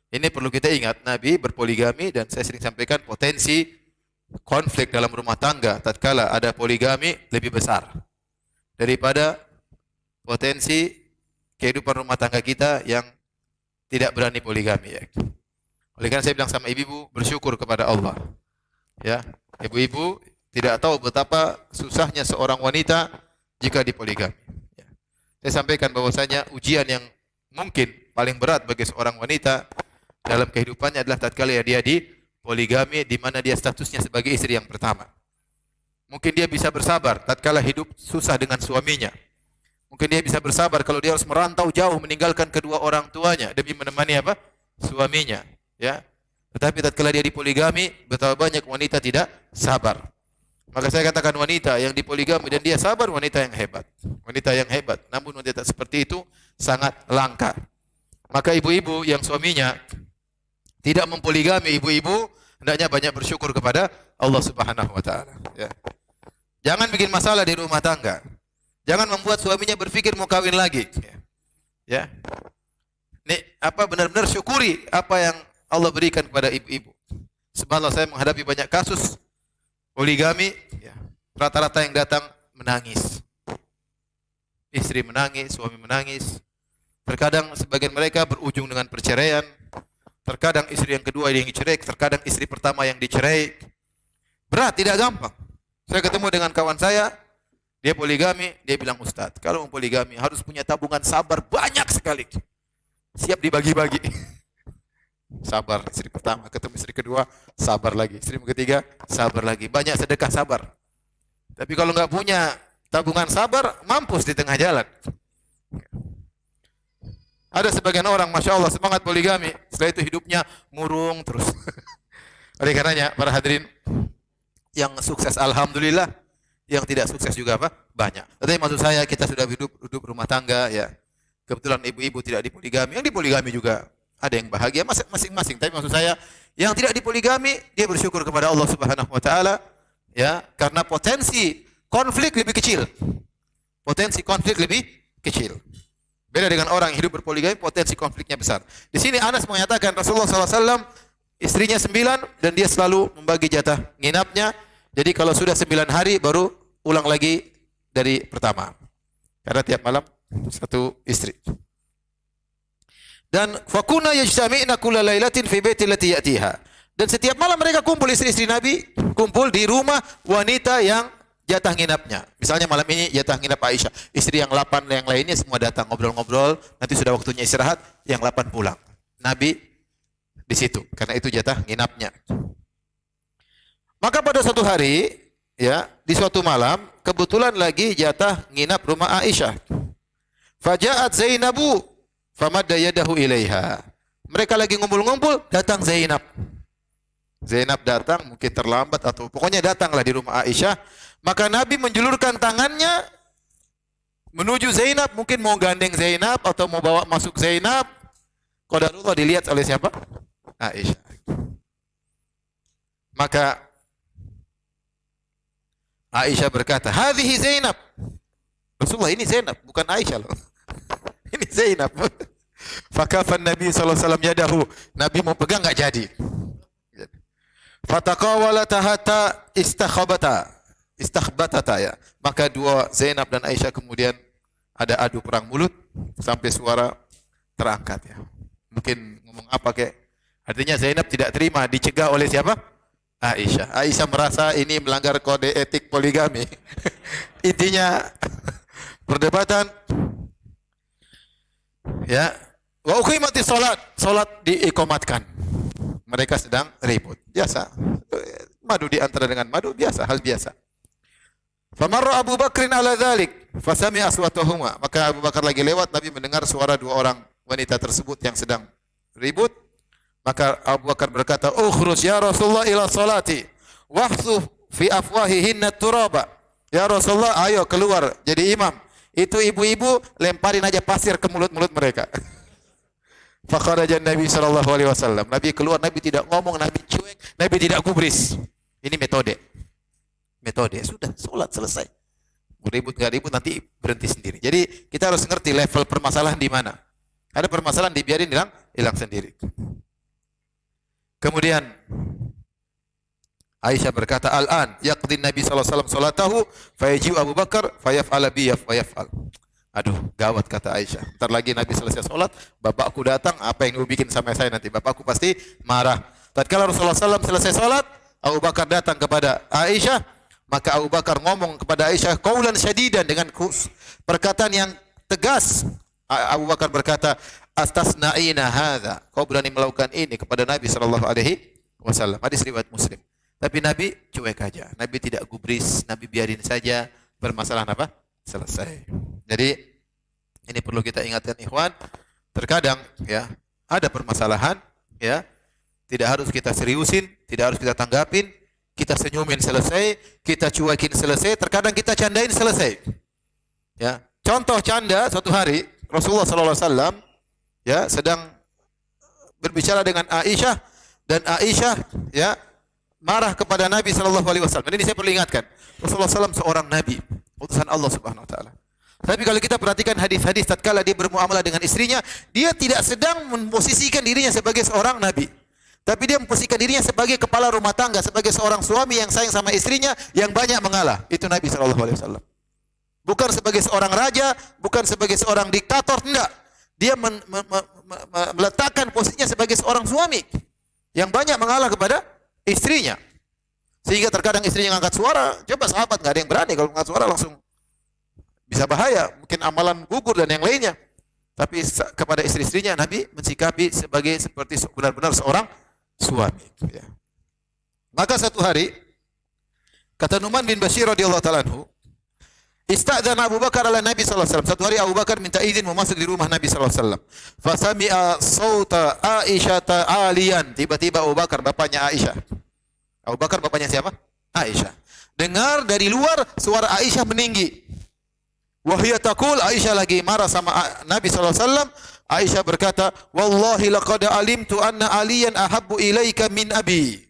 Ini perlu kita ingat, Nabi berpoligami dan saya sering sampaikan potensi konflik dalam rumah tangga tatkala ada poligami lebih besar daripada potensi kehidupan rumah tangga kita yang tidak berani poligami ya. Oleh karena saya bilang sama ibu-ibu, bersyukur kepada Allah. Ya, ibu-ibu tidak tahu betapa susahnya seorang wanita jika dipoligami. Ya. Saya sampaikan bahwasanya ujian yang mungkin paling berat bagi seorang wanita dalam kehidupannya adalah tatkala dia dipoligami di mana dia statusnya sebagai istri yang pertama. Mungkin dia bisa bersabar tatkala hidup susah dengan suaminya. Mungkin dia bisa bersabar kalau dia harus merantau jauh meninggalkan kedua orang tuanya demi menemani apa? Suaminya, ya. Tetapi tatkala dia dipoligami, betapa banyak wanita tidak sabar. Maka saya katakan wanita yang dipoligami dan dia sabar, wanita yang hebat. Wanita yang hebat. Namun wanita seperti itu sangat langka. Maka ibu-ibu yang suaminya tidak mempoligami, ibu-ibu hendaknya banyak bersyukur kepada Allah Subhanahu wa taala, ya. Jangan bikin masalah di rumah tangga. Jangan membuat suaminya berpikir mau kawin lagi, ya. Nih, benar-benar syukuri apa yang Allah berikan kepada ibu-ibu. Subhanallah, saya menghadapi banyak kasus poligami, ya. Rata-rata yang datang menangis. Istri menangis, suami menangis. Terkadang sebagian mereka berujung dengan perceraian. Terkadang istri yang kedua yang dicerai, terkadang istri pertama yang dicerai. Berat, tidak gampang. Saya ketemu dengan kawan saya, dia poligami, dia bilang, "Ustaz, kalau mau poligami harus punya tabungan sabar banyak sekali. Siap dibagi-bagi." Sabar istri pertama, ketemu istri kedua, sabar lagi. Istri ketiga, sabar lagi. Banyak sedekah sabar. Tapi kalau nggak punya tabungan sabar, mampus di tengah jalan. Ada sebagian orang, Masya Allah, semangat poligami. Setelah itu hidupnya murung terus. Oleh karenanya, para hadirin yang sukses, alhamdulillah. Yang tidak sukses juga apa? Banyak. Tetapi maksud saya, kita sudah hidup rumah tangga, ya. Kebetulan ibu-ibu tidak dipoligami. Yang dipoligami juga ada yang bahagia masing-masing. Tapi maksud saya, yang tidak dipoligami, dia bersyukur kepada Allah Subhanahu wa taala, ya, karena potensi konflik lebih kecil. Potensi konflik lebih kecil. Beda dengan orang yang hidup berpoligami, potensi konfliknya besar. Di sini Anas mengatakan Rasulullah SAW istrinya 9 dan dia selalu membagi jatah nginapnya. Jadi kalau sudah 9 hari baru ulang lagi dari pertama. Karena tiap malam satu istri. Dan fakuna yajtami'na kulla lailatin fi baiti allati ya'tiha. Dan setiap malam mereka kumpul, istri-istri Nabi kumpul di rumah wanita yang jatah nginapnya. Misalnya malam ini jatah nginap Aisyah. Istri yang 8 yang lainnya semua datang ngobrol-ngobrol. Nanti sudah waktunya istirahat, yang 8 pulang. Nabi di situ karena itu jatah nginapnya. Maka pada suatu hari ya, di suatu malam kebetulan lagi jatah nginap rumah Aisyah. Faja'at Zainabu famadda yadahu ilaiha. Mereka lagi ngumpul-ngumpul, datang Zainab. Zainab datang, mungkin terlambat atau pokoknya datanglah di rumah Aisyah. Maka Nabi menjulurkan tangannya menuju Zainab, mungkin mau gandeng Zainab atau mau bawa masuk Zainab. Qadarullah dilihat oleh siapa? Aisyah. Maka Aisyah berkata, "Hadhihi Zainab." Rasulullah, ini Zainab, bukan Aisyah loh. Ini Zainab. Fakafan Nabi sallallahu alaihi wasallam yadahu. Nabi mau pegang enggak jadi. Fataqawalata hatta istakhbatata ya. Maka dua Zainab dan Aisyah kemudian ada adu perang mulut sampai suara terangkat ya. Mungkin ngomong apa kek? Artinya Zainab tidak terima, dicegah oleh siapa? Aisyah. Aisyah merasa ini melanggar kode etik poligami. Intinya perdebatan ya. Wa uqimatis salat, salat diikomatkan. Mereka sedang ribut. Biasa. Madu di antara dengan madu biasa, hal biasa. Famarra Abu Bakrin ala dzalik, fasami aswatahuma. Maka Abu Bakar lagi lewat, Nabi mendengar suara dua orang wanita tersebut yang sedang ribut. Maka Abu Bakar berkata, "Ukhruj ya Rasulullah ila salati, wahsu fi afwahihinna turaba." Ya Rasulullah, ayo keluar jadi imam. Itu ibu-ibu lemparin aja pasir ke mulut-mulut mereka. Fakharajan Nabi sallallahu alaihi wasallam. Nabi keluar, Nabi tidak ngomong, Nabi cuek, Nabi tidak gubris. Ini metode. Metode. Sudah, salat selesai. Ribut enggak ribut nanti berhenti sendiri. Jadi kita harus ngerti level permasalahan di mana. Ada permasalahan dibiarin hilang sendiri. Kemudian Aisyah berkata, "Al-an yaqdi Nabi sallallahu alaihi wasallam salatahu, fayaji'u Abu Bakar fayaf'ala bi yaf'al." Aduh, gawat kata Aisyah. Bentar lagi Nabi selesai salat, bapakku datang, apa yang ibu bikin sama saya nanti? Bapakku pasti marah. Tatkala Rasulullah SAW selesai salat, Abu Bakar datang kepada Aisyah, maka Abu Bakar ngomong kepada Aisyah qaulan syadidan dengan perkataan yang tegas. Abu Bakar berkata, "Astasna'ina hadza." Kau berani melakukan ini kepada Nabi sallallahu alaihi wasallam. Hadis riwayat Muslim. Tapi Nabi cuek aja. Nabi tidak gubris, Nabi biarin saja permasalahan apa? Selesai. Jadi ini perlu kita ingatkan ikhwan, terkadang ya ada permasalahan ya, tidak harus kita seriusin, tidak harus kita tanggapin, kita senyumin selesai, kita cuekin selesai, terkadang kita candain selesai. Ya, contoh canda suatu hari Rasulullah sallallahu alaihi wasallam ya sedang berbicara dengan Aisyah dan Aisyah ya marah kepada Nabi sallallahu alaihi wasallam. Dan ini saya perlu ingatkan, Rasulullah SAW seorang nabi, utusan Allah Subhanahu wa taala. Tapi kalau kita perhatikan hadis-hadis tatkala dia bermuamalah dengan istrinya, dia tidak sedang memposisikan dirinya sebagai seorang nabi. Tapi dia memposisikan dirinya sebagai kepala rumah tangga, sebagai seorang suami yang sayang sama istrinya, yang banyak mengalah. Itu Nabi sallallahu alaihi wasallam. Bukan sebagai seorang raja, bukan sebagai seorang diktator, tidak. Dia meletakkan posisinya sebagai seorang suami yang banyak mengalah kepada istrinya. Sehingga terkadang istrinya ngangkat suara, coba sahabat nggak ada yang berani kalau ngangkat suara langsung bisa bahaya, mungkin amalan gugur dan yang lainnya. Tapi kepada istri-istrinya Nabi mensikapi seperti benar-benar seorang suami. Ya. Maka satu hari kata Nu'man bin Bashir radhiyallahu taala anhu, istadzana Abu Bakar ala Nabi sallallahu alaihi wasallam. Satu hari Abu Bakar minta izin mau masuk di rumah Nabi sallallahu alaihi wasallam. Fasami'a sauta Aisyah aliyan. Tiba-tiba Abu Bakar bapaknya Aisyah. Abu Bakar bapaknya siapa? Aisyah. Dengar dari luar suara Aisyah meninggi. Wahya taqul, Aisyah lagi marah sama Nabi sallallahu alaihi wasallam. Aisyah berkata, "Wallahi laqad alimtu anna aliyan ahabbu ilaika min abi."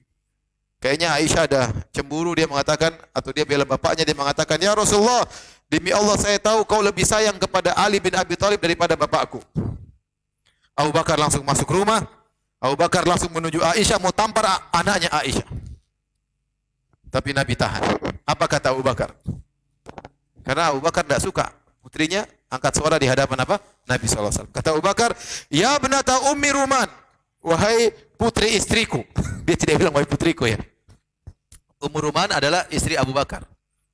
Kayaknya Aisyah ada cemburu, dia mengatakan, atau dia bela bapaknya, dia mengatakan, "Ya Rasulullah, demi Allah saya tahu kau lebih sayang kepada Ali bin Abi Thalib daripada bapakku." Abu Bakar langsung masuk rumah. Abu Bakar langsung menuju Aisyah, mau tampar anaknya Aisyah. Tapi Nabi tahan. Apa kata Abu Bakar? Karena Abu Bakar tidak suka putrinya angkat suara di hadapan apa? Nabi SAW. Kata Abu Bakar, "Ya benata ummi Ruman." Wahai putri istriku. Dia tidak bilang wahai putriku ya. Ummu Ruman adalah istri Abu Bakar.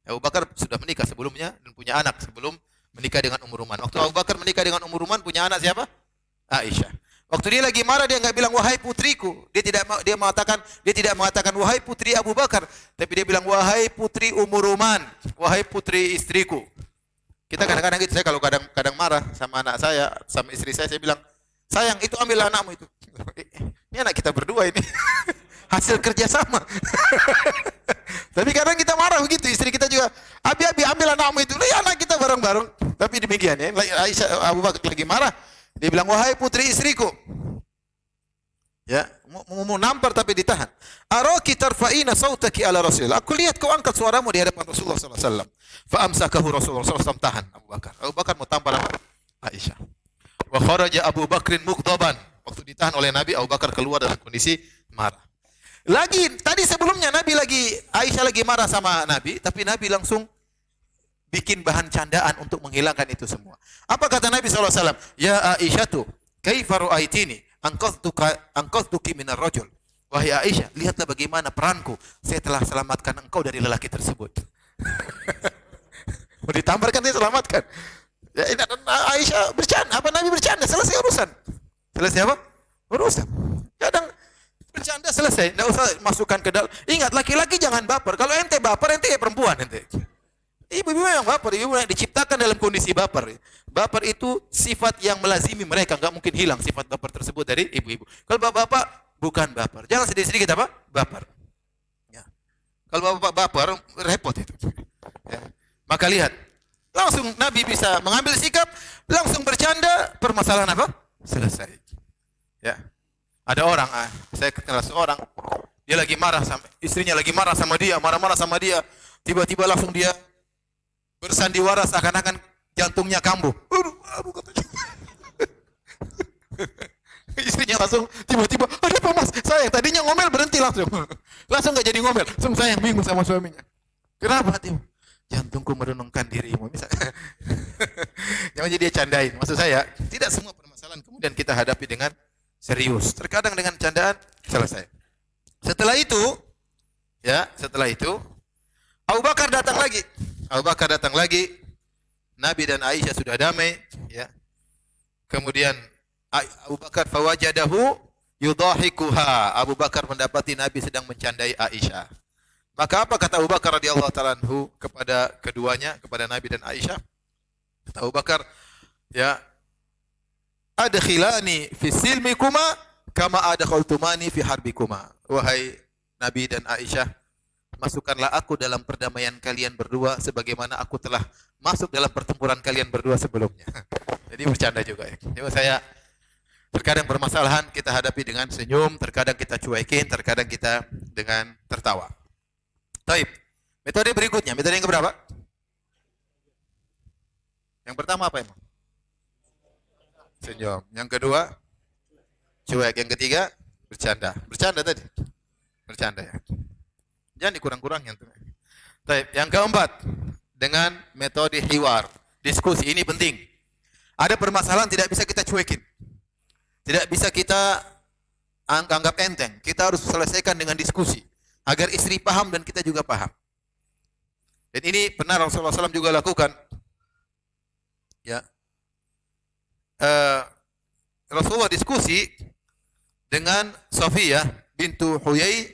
Abu Bakar sudah menikah sebelumnya dan punya anak sebelum menikah dengan Ummu Ruman. Waktu Abu Bakar menikah dengan Ummu Ruman punya anak siapa? Aisyah. Waktu dia lagi marah dia enggak bilang wahai putriku. Dia tidak mengatakan wahai putri Abu Bakar, tapi dia bilang wahai putri Ummu Ruman, wahai putri istriku. Kita kadang-kadang gitu, saya kalau kadang marah sama anak saya, sama istri saya bilang, sayang itu ambil anakmu itu. Ini anak kita berdua ini. Hasil kerja sama. Tapi kadang kita marah begitu, istri kita juga, Abi ambil anakmu itu. Ya anak kita bareng-bareng. Tapi demikian ya, Aisyah Abu Bakar lagi marah, dia bilang wahai putri istriku. Ya, mau nampar tapi ditahan. Araki tarfa'ina sautaki ala Rasulullah. Aku lihat kau angkat suaramu di hadapan Rasulullah sallallahu alaihi wasallam. Fa amsakahu Rasulullah sallallahu alaihi wasallam, tahan Abu Bakar. Abu Bakar mau tampar Aisyah. Wa kharaja Abu Bakrin mughdaban. Waktu ditahan oleh Nabi, Abu Bakar keluar dalam kondisi marah. Lagi tadi sebelumnya Aisyah lagi marah sama Nabi, tapi Nabi langsung bikin bahan candaan untuk menghilangkan itu semua. Apa kata Nabi sallallahu alaihi wasallam? Ya Aisyatu, kaifa ra'aitini anqadtuki minar rajul. Wahai Aisyah, lihatlah bagaimana peranku. Saya telah selamatkan engkau dari lelaki tersebut. Mau ditamparkan dia selamatkan. Ya, Aisyah bercanda, Nabi bercanda, selesai urusan. Selesai apa? Urusan. Kadang bercanda selesai, enggak usah masukkan ke dalam. Ingat, laki-laki jangan baper. Kalau ente baper, ente perempuan ente. Ibu-ibu yang baper, ibu yang diciptakan dalam kondisi baper. Baper itu sifat yang melazimi mereka, enggak mungkin hilang sifat baper tersebut dari ibu-ibu. Kalau bapak-bapak bukan baper. Jangan sedikit-sedikit apa? Baper. Ya. Kalau bapak baper, repot itu. Ya. Maka lihat, langsung Nabi bisa mengambil sikap, langsung bercanda, permasalahan apa? Selesai. Ya. Ada orang, saya kenal seorang, dia lagi marah sama istrinya, lagi marah sama dia, marah-marah sama dia. Tiba-tiba langsung dia bersandiwara seakan-akan jantungnya kambuh. Aduh, katanya. Istrinya langsung tiba-tiba, ada apa mas? Sayang, tadinya ngomel berhenti langsung. Langsung nggak jadi ngomel. Langsung sayang bingung sama suaminya. Kenapa? Jantungku merenungkan dirimu. Jangan jadi dia candain. Maksud saya, tidak semua permasalahan kemudian kita hadapi dengan serius. Terkadang dengan candaan selesai. Setelah itu, Abu Bakar datang lagi. Nabi dan Aisyah sudah damai, ya. Kemudian Abu Bakar fawajadahu yudahikuha. Abu Bakar mendapati Nabi sedang mencandai Aisyah. Maka apa kata Abu Bakar radhiyallahu ta'ala anhu kepada keduanya, kepada Nabi dan Aisyah? Kata Abu Bakar, ya, adkhilani fi silmikuma kama adkhaltumani fi harbikuma. Wahai Nabi dan Aisyah, masukkanlah aku dalam perdamaian kalian berdua sebagaimana aku telah masuk dalam pertempuran kalian berdua sebelumnya. Jadi bercanda juga ya. Jadi saya terkadang permasalahan kita hadapi dengan senyum, terkadang kita cuekin, terkadang kita dengan tertawa. Taib. Metode berikutnya, metode yang keberapa? Yang pertama apa emang? Senyum. Yang kedua, cuek. Yang ketiga, bercanda. Bercanda tadi. Bercanda ya. Jangan dikurang-kurangin. Taib. Yang keempat, dengan metode hiwar, diskusi. Ini penting. Ada permasalahan tidak bisa kita cuekin. Tidak bisa kita anggap enteng. Kita harus selesaikan dengan diskusi. Agar istri paham dan kita juga paham. Dan ini benar Rasulullah SAW juga lakukan. Ya. Rasulullah diskusi dengan Safiyah bintu Huyai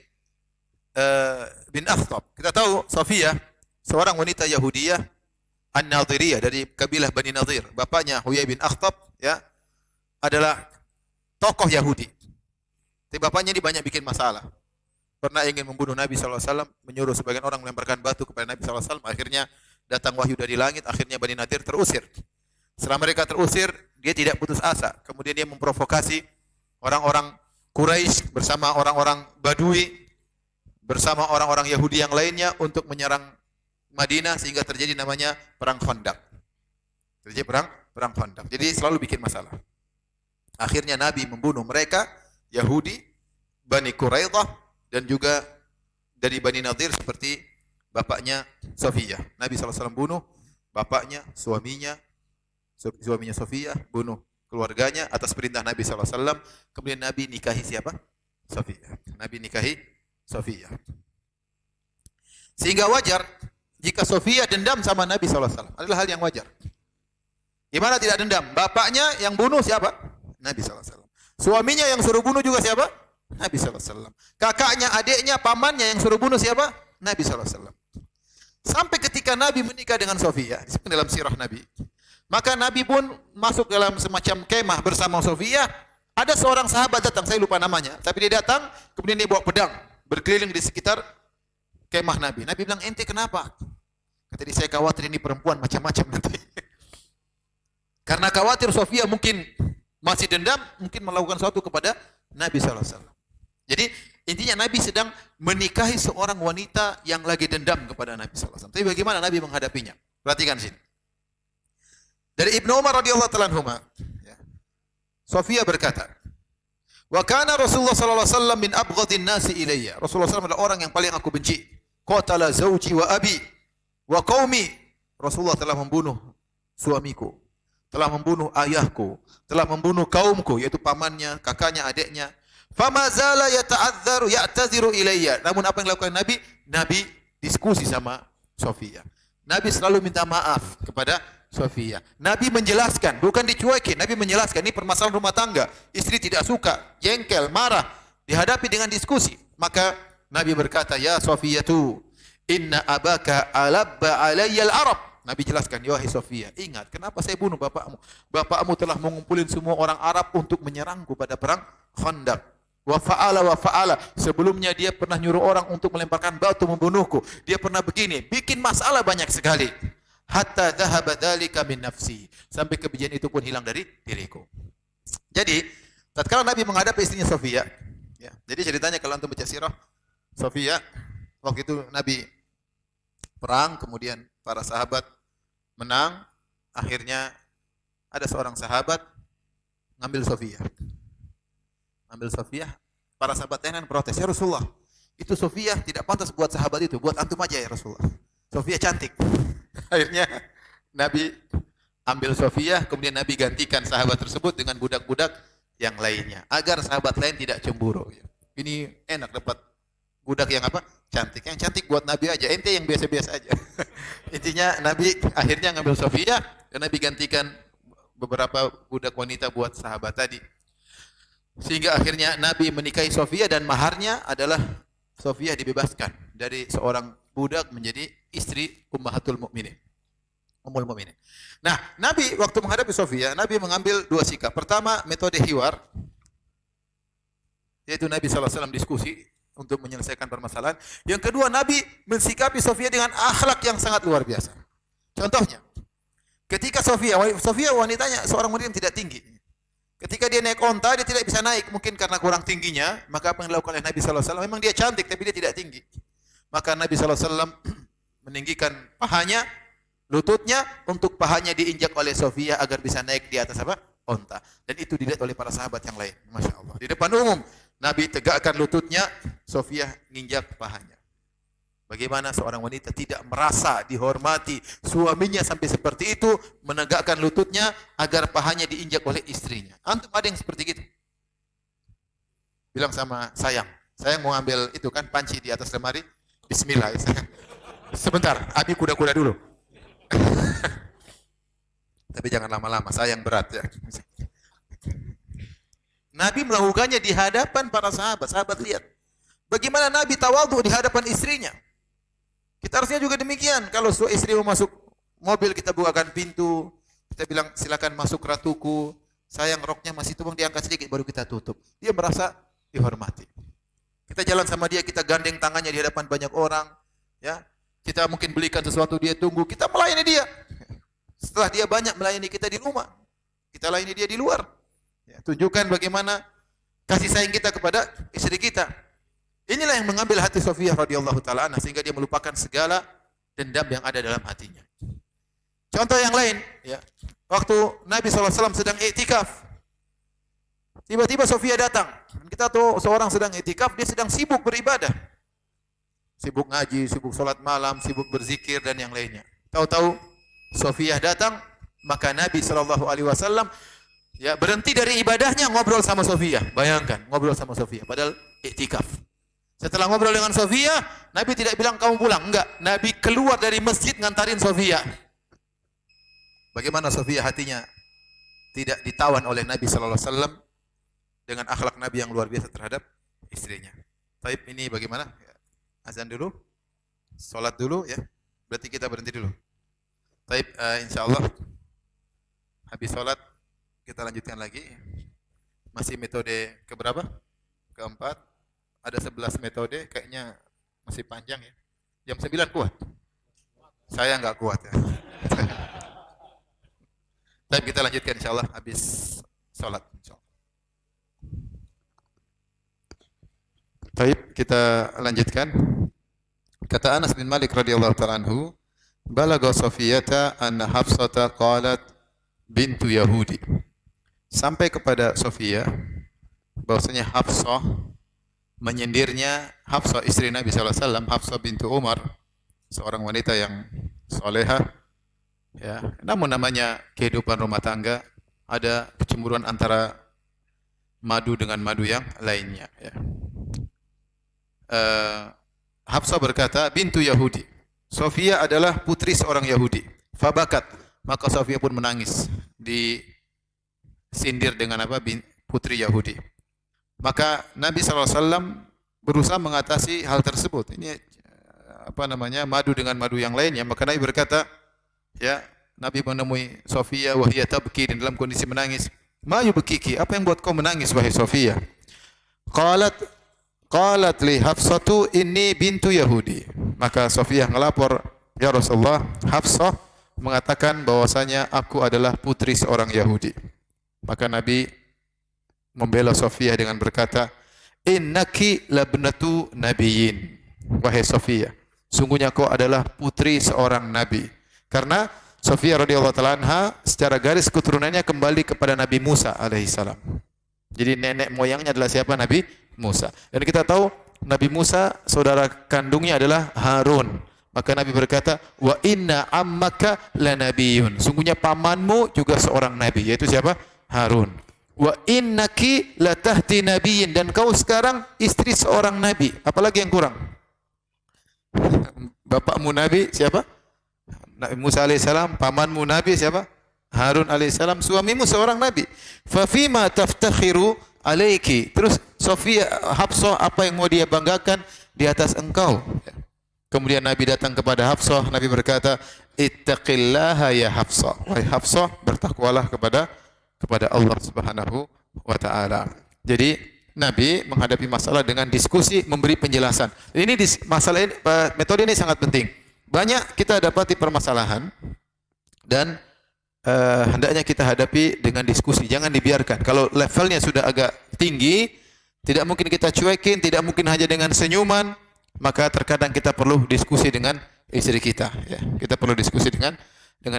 bin Akhtab. Kita tahu Safiyah seorang wanita Yahudiyah An-Nadhiriyah dari kabilah Bani Nadhir. Bapaknya Huyai bin Akhtab ya adalah tokoh Yahudi. Tapi bapaknya ini banyak bikin masalah. Pernah ingin membunuh Nabi SAW, menyuruh sebagian orang melemparkan batu kepada Nabi SAW. Akhirnya datang wahyu dari langit, akhirnya Bani Nadir terusir. Setelah mereka terusir, dia tidak putus asa. Kemudian dia memprovokasi orang-orang Quraisy bersama orang-orang Badui, bersama orang-orang Yahudi yang lainnya untuk menyerang Madinah sehingga terjadi namanya Perang Khandaq. Terjadi perang Khandaq. Jadi selalu bikin masalah. Akhirnya Nabi membunuh mereka, Yahudi, Bani Quraidah, dan juga dari Bani Nadir seperti bapaknya Safiyah. Nabi SAW bunuh bapaknya, suaminya Safiyah, bunuh keluarganya atas perintah Nabi SAW. Kemudian Nabi nikahi siapa? Safiyah. Nabi nikahi Safiyah. Sehingga wajar jika Safiyah dendam sama Nabi SAW. Adalah hal yang wajar. Gimana tidak dendam? Bapaknya yang bunuh siapa? Nabi SAW. Suaminya yang suruh bunuh juga siapa? Nabi SAW. Kakaknya, adiknya, pamannya yang suruh bunuh siapa? Nabi SAW. Sampai ketika Nabi menikah dengan Sofia, dalam sirah Nabi, maka Nabi pun masuk dalam semacam kemah bersama Sofia. Ada seorang sahabat datang, saya lupa namanya, tapi dia datang, kemudian dia bawa pedang, berkeliling di sekitar kemah Nabi. Nabi bilang, ente kenapa? Kata dia, saya khawatir ini perempuan macam-macam nanti. Karena khawatir Sofia mungkin masih dendam, mungkin melakukan sesuatu kepada Nabi SAW. Jadi intinya Nabi sedang menikahi seorang wanita yang lagi dendam kepada Nabi SAW. Tapi bagaimana Nabi menghadapinya? Perhatikan sini. Dari Ibnu Umar radhiyallahu ta'ala anhuma, Sofia berkata, "Wa kana Rasulullah sallallahu alaihi wasallam min abghadin nasi ilayya." Rasulullah SAW adalah orang yang paling aku benci. Qatala zawji wa abi wa qaumi. Rasulullah telah membunuh suamiku, telah membunuh ayahku, telah membunuh kaumku, yaitu pamannya, kakaknya, adiknya. Fama zala ya'taziru ilayya. Namun apa yang dilakukan Nabi? Nabi diskusi sama Sofia. Nabi selalu minta maaf kepada Sofia. Nabi menjelaskan, bukan dicuekin. Nabi menjelaskan, ini permasalahan rumah tangga. Istri tidak suka, jengkel, marah, dihadapi dengan diskusi. Maka Nabi berkata, "Ya Sofiyatu, inna abaka alabba alayyal Arab." Nabi jelaskan, "Ya wahai Sofia, ingat kenapa saya bunuh bapakmu? Bapakmu telah mengumpulin semua orang Arab untuk menyerangku pada perang Khandaq. Wa fa'ala. Sebelumnya dia pernah nyuruh orang untuk melemparkan batu membunuhku. Dia pernah begini, bikin masalah banyak sekali. Hatta dhahaba dzalika min nafsi." Sampai kebencian itu pun hilang dari diriku. Jadi, tatkala Nabi menghadapi istrinya Sofia, ya. Jadi ceritanya kalau antum baca sirah Sofia, waktu itu Nabi perang, kemudian para sahabat menang, akhirnya ada seorang sahabat ngambil Sofia. Ambil Sofia, para sahabat yang protes, "Ya Rasulullah, itu Sofia tidak pantas buat sahabat itu, buat antum aja ya Rasulullah. Sofia cantik." Akhirnya Nabi ambil Sofia, kemudian Nabi gantikan sahabat tersebut dengan budak-budak yang lainnya, agar sahabat lain tidak cemburu. Ini enak dapat budak yang apa? Cantik. Yang cantik buat Nabi aja, ente yang biasa-biasa aja. Intinya Nabi akhirnya ngambil Sofia, dan Nabi gantikan beberapa budak wanita buat sahabat tadi. Sehingga akhirnya Nabi menikahi Sofia, dan maharnya adalah Sofia dibebaskan dari seorang budak menjadi istri Ummahatul Mukminin, Ummul Mukminin. Nah, Nabi waktu menghadapi Sofia, Nabi mengambil dua sikap. Pertama, metode hiwar, yaitu Nabi SAW diskusi untuk menyelesaikan permasalahan. Yang kedua, Nabi mensikapi Sofia dengan akhlak yang sangat luar biasa. Contohnya, ketika Sofia wanitanya seorang wanita yang tidak tinggi. Ketika dia naik onta, dia tidak bisa naik, mungkin karena kurang tingginya. Maka apa yang dilakukan oleh Nabi SAW, memang dia cantik, tapi dia tidak tinggi. Maka Nabi SAW meninggikan pahanya, lututnya, untuk pahanya diinjak oleh Sofia agar bisa naik di atas apa? Onta. Dan itu dilihat oleh para sahabat yang lain. Masya Allah. Di depan umum, Nabi tegakkan lututnya, Sofia nginjak pahanya. Bagaimana seorang wanita tidak merasa dihormati suaminya sampai seperti itu, menegakkan lututnya agar pahanya diinjak oleh istrinya. Antum ada yang seperti gitu? Bilang sama sayang mau ambil itu kan panci di atas lemari. Bismillah. Sebentar, Abi kuda-kuda dulu. Tapi jangan lama-lama, sayang berat ya. Nabi melakukannya di hadapan para sahabat. Sahabat lihat bagaimana Nabi tawadhu di hadapan istrinya. Kita harusnya juga demikian. Kalau istri mau masuk mobil, kita bukakan pintu, kita bilang, "Silakan masuk ratuku. Sayang, roknya masih tumpang, diangkat sedikit baru kita tutup." Dia merasa dihormati. Kita jalan sama dia, kita gandeng tangannya di hadapan banyak orang, ya. Kita mungkin belikan sesuatu, dia tunggu, kita melayani dia. Setelah dia banyak melayani kita di rumah, kita layani dia di luar. Ya, tunjukkan bagaimana kasih sayang kita kepada istri kita. Inilah yang mengambil hati Sofiyah radhiyallahu taala anha, sehingga dia melupakan segala dendam yang ada dalam hatinya. Contoh yang lain, ya. Waktu Nabi SAW sedang iktikaf, tiba-tiba Sofiyah datang. Kita tahu seorang sedang iktikaf, dia sedang sibuk beribadah. Sibuk ngaji, sibuk sholat malam, sibuk berzikir dan yang lainnya. Tahu-tahu Sofiyah datang, maka Nabi SAW ya berhenti dari ibadahnya, ngobrol sama Sofiyah. Bayangkan, ngobrol sama Sofiyah padahal iktikaf. Setelah ngobrol dengan Sofiyah, Nabi tidak bilang kamu pulang, enggak. Nabi keluar dari masjid ngantarin Sofiyah. Bagaimana Sofiyah hatinya tidak ditawan oleh Nabi sallallahu alaihi wasallam? dengan akhlak Nabi yang luar biasa terhadap istrinya. Taib, ini bagaimana? Azan dulu, salat dulu ya. Berarti kita berhenti dulu. Taib, insyaallah habis salat kita lanjutkan lagi. Masih metode keberapa? Keempat. Ada 11 metode, kayaknya masih panjang ya. Jam 9 kuat? Saya enggak kuat ya. Taib, kita lanjutkan insyaallah habis salat insyaallah. Taib, kita lanjutkan. Kata Anas bin Malik radhiyallahu ta'ala anhu, balagha Safiyata anna Hafsata qalat bintu Yahudi. Sampai kepada Safiyah bahwasanya Hafsah menyindirnya, Hafsah istri Nabi sallallahu alaihi wasallam, Hafsah bintu Umar, seorang wanita yang salehah ya. Namun namanya kehidupan rumah tangga, ada kecemburuan antara madu dengan madu yang lainnya ya. Hafsah berkata, bintu Yahudi. Safiyah adalah putri seorang Yahudi. Fabakat, maka Safiyah pun menangis. Disindir dengan apa? Putri Yahudi. Maka Nabi SAW berusaha mengatasi hal tersebut. Ini madu dengan madu yang lainnya. Maka Nabi berkata, ya, Nabi menemui Safiyah wahia tabki, dan dalam kondisi menangis. Ma yubkiki, apa yang buat kau menangis wahai Safiyah? Qalat li Hafsatu inni bintu Yahudi. Maka Safiyah ngelapor, ya Rasulullah, Hafsah mengatakan bahwasanya aku adalah putri seorang Yahudi. Maka Nabi membela Safiyah dengan berkata, innaki labnatu nabiyyin. Wahai Safiyah, sungguhnya kau adalah putri seorang nabi. Karena Safiyah radhiyallahu ta'ala anha secara garis keturunannya kembali kepada Nabi Musa alaihissalam. Jadi nenek moyangnya adalah siapa? Nabi Musa. Dan kita tahu Nabi Musa saudara kandungnya adalah Harun. Maka Nabi berkata, wa inna ammaka lanabiyyun. Sungguhnya pamanmu juga seorang nabi, yaitu siapa? Harun. Wa innaki latahti nabiyyin, dan kau sekarang istri seorang nabi. Apalagi yang kurang? Bapakmu nabi siapa? Nabi Musa alaihissalam. Pamanmu nabi siapa? Harun alaihissalam. Suamimu seorang nabi. Fa fima taftakhiru alaiki. Terus Safiyah, Hafsah, apa yang mau dia banggakan di atas engkau? Kemudian Nabi datang kepada Hafsah, Nabi berkata, ittaqillaha ya Hafsah. Wahai Hafsah, bertakwalah kepada Allah Subhanahu wa taala. Jadi Nabi menghadapi masalah dengan diskusi, memberi penjelasan. Ini masalah ini, metode ini sangat penting. Banyak kita dapati permasalahan dan hendaknya kita hadapi dengan diskusi, jangan dibiarkan. Kalau levelnya sudah agak tinggi, tidak mungkin kita cuekin, tidak mungkin hanya dengan senyuman, maka terkadang kita perlu diskusi dengan istri kita. Ya. Kita perlu diskusi dengan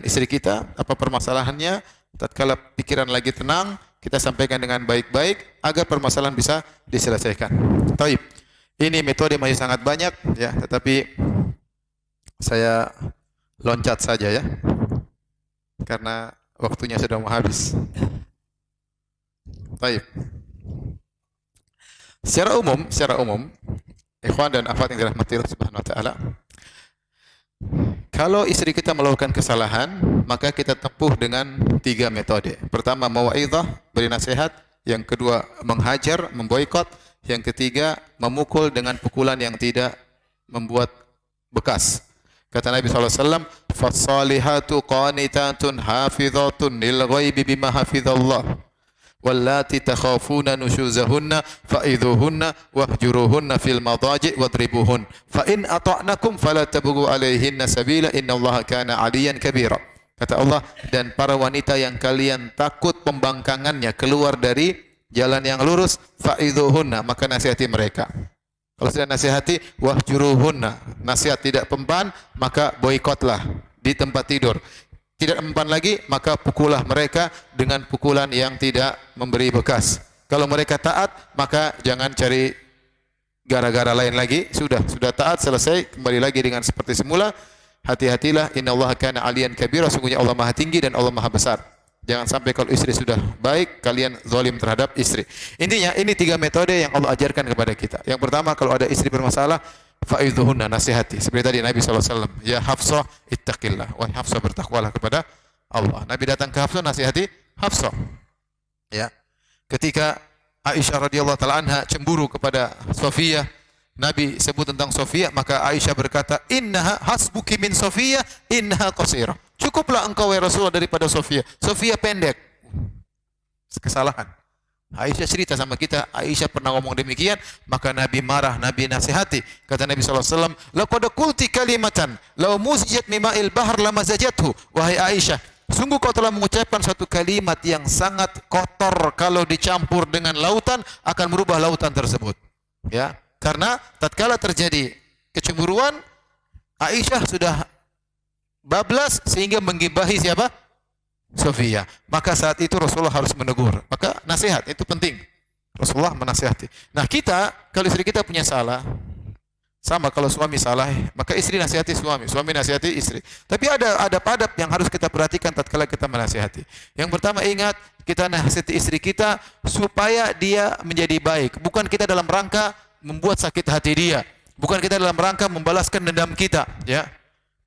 istri kita, apa permasalahannya, tatkala pikiran lagi tenang, kita sampaikan dengan baik-baik, agar permasalahan bisa diselesaikan. Taib. Ini metode masih sangat banyak, ya, tetapi saya loncat saja ya. Karena waktunya sudah mau habis. Baik. Secara umum, ikhwan dan akhwat yang dirahmati Allah Subhanahu wa taala, kalau istri kita melakukan kesalahan, maka kita tempuh dengan 3 metode. Pertama, mau'izah, beri nasihat. Yang kedua, menghajar, memboikot. Yang ketiga, memukul dengan pukulan yang tidak membuat bekas. Kata Nabi SAW, فَالصَّالِحَاتُ قَانِتَاتٌ حَافِظَاتٌ لِلْغَيْبِ بِمَا حَفِظَ اللَّهُ وَاللَّاتِي تَخَافُونَ نُشُوزَهُنَّ فَإِذُوهُنَّ وَاهْجُرُوهُنَّ فِي الْمَضَاجِعِ وَاضْرِبُوهُنَّ فَإِنْ أَطَعْنَكُمْ فَلَا تَبْغُوا عَلَيْهِنَّ سَبِيلًا إِنَّ اللَّهَ كَانَ عَلِيًّا كَبِيرًا. Kata Allah, dan para wanita yang kalian takut pembangkangannya keluar dari jalan yang lurus, فَإِذُوهُنَّ, maka nasihati mereka. Kalau sudah nasihati, wahjuruhunna, nasihat tidak mempan, maka boikotlah di tempat tidur. Tidak mempan lagi, maka pukullah mereka dengan pukulan yang tidak memberi bekas. Kalau mereka taat, maka jangan cari gara-gara lain lagi. Sudah taat, selesai, kembali lagi dengan seperti semula. Hati-hatilah, innallaha kana 'aliyan kabira, sungguhnya Allah Maha tinggi dan Allah Maha besar. Jangan sampai kalau istri sudah baik, kalian zalim terhadap istri. Intinya, ini 3 metode yang Allah ajarkan kepada kita. Yang pertama, kalau ada istri bermasalah, fa'idhuhunna, nasihati. Seperti tadi Nabi SAW, ya Hafsah, ittaqillah. Wahai Hafsah, bertakwalah kepada Allah. Nabi datang ke Hafsah, nasihati Hafsah. Ya. Ketika Aisyah radhiyallahu taala anha cemburu kepada Sofia. Nabi sebut tentang Sofia, maka Aisyah berkata, "Innaha hasbuki min Sofia, innaha qasirah." Cukuplah engkau ya Rasulullah daripada Sofia. Sofia pendek. Kesalahan. Aisyah cerita sama kita, Aisyah pernah ngomong demikian, maka Nabi marah, Nabi nasihati. Kata Nabi SAW, "Laqad qulti kalimatan, law muzijat mima'il bahr lamazajathu." Wahai Aisyah, sungguh kau telah mengucapkan satu kalimat yang sangat kotor, kalau dicampur dengan lautan akan merubah lautan tersebut. Ya, karena tatkala terjadi kecemburuan, Aisyah sudah bablas sehingga menggibahi siapa? Sofia. Maka saat itu Rasulullah harus menegur. Maka nasihat itu penting. Rasulullah menasihati. Nah, kita kalau istri kita punya salah, sama kalau suami salah, maka istri nasihati suami, suami nasihati istri. Tapi ada adab-adab yang harus kita perhatikan tatkala kita menasihati. Yang pertama, ingat, kita nasihati istri kita supaya dia menjadi baik. Bukan kita dalam rangka membuat sakit hati dia. Bukan kita dalam rangka membalaskan dendam kita, ya.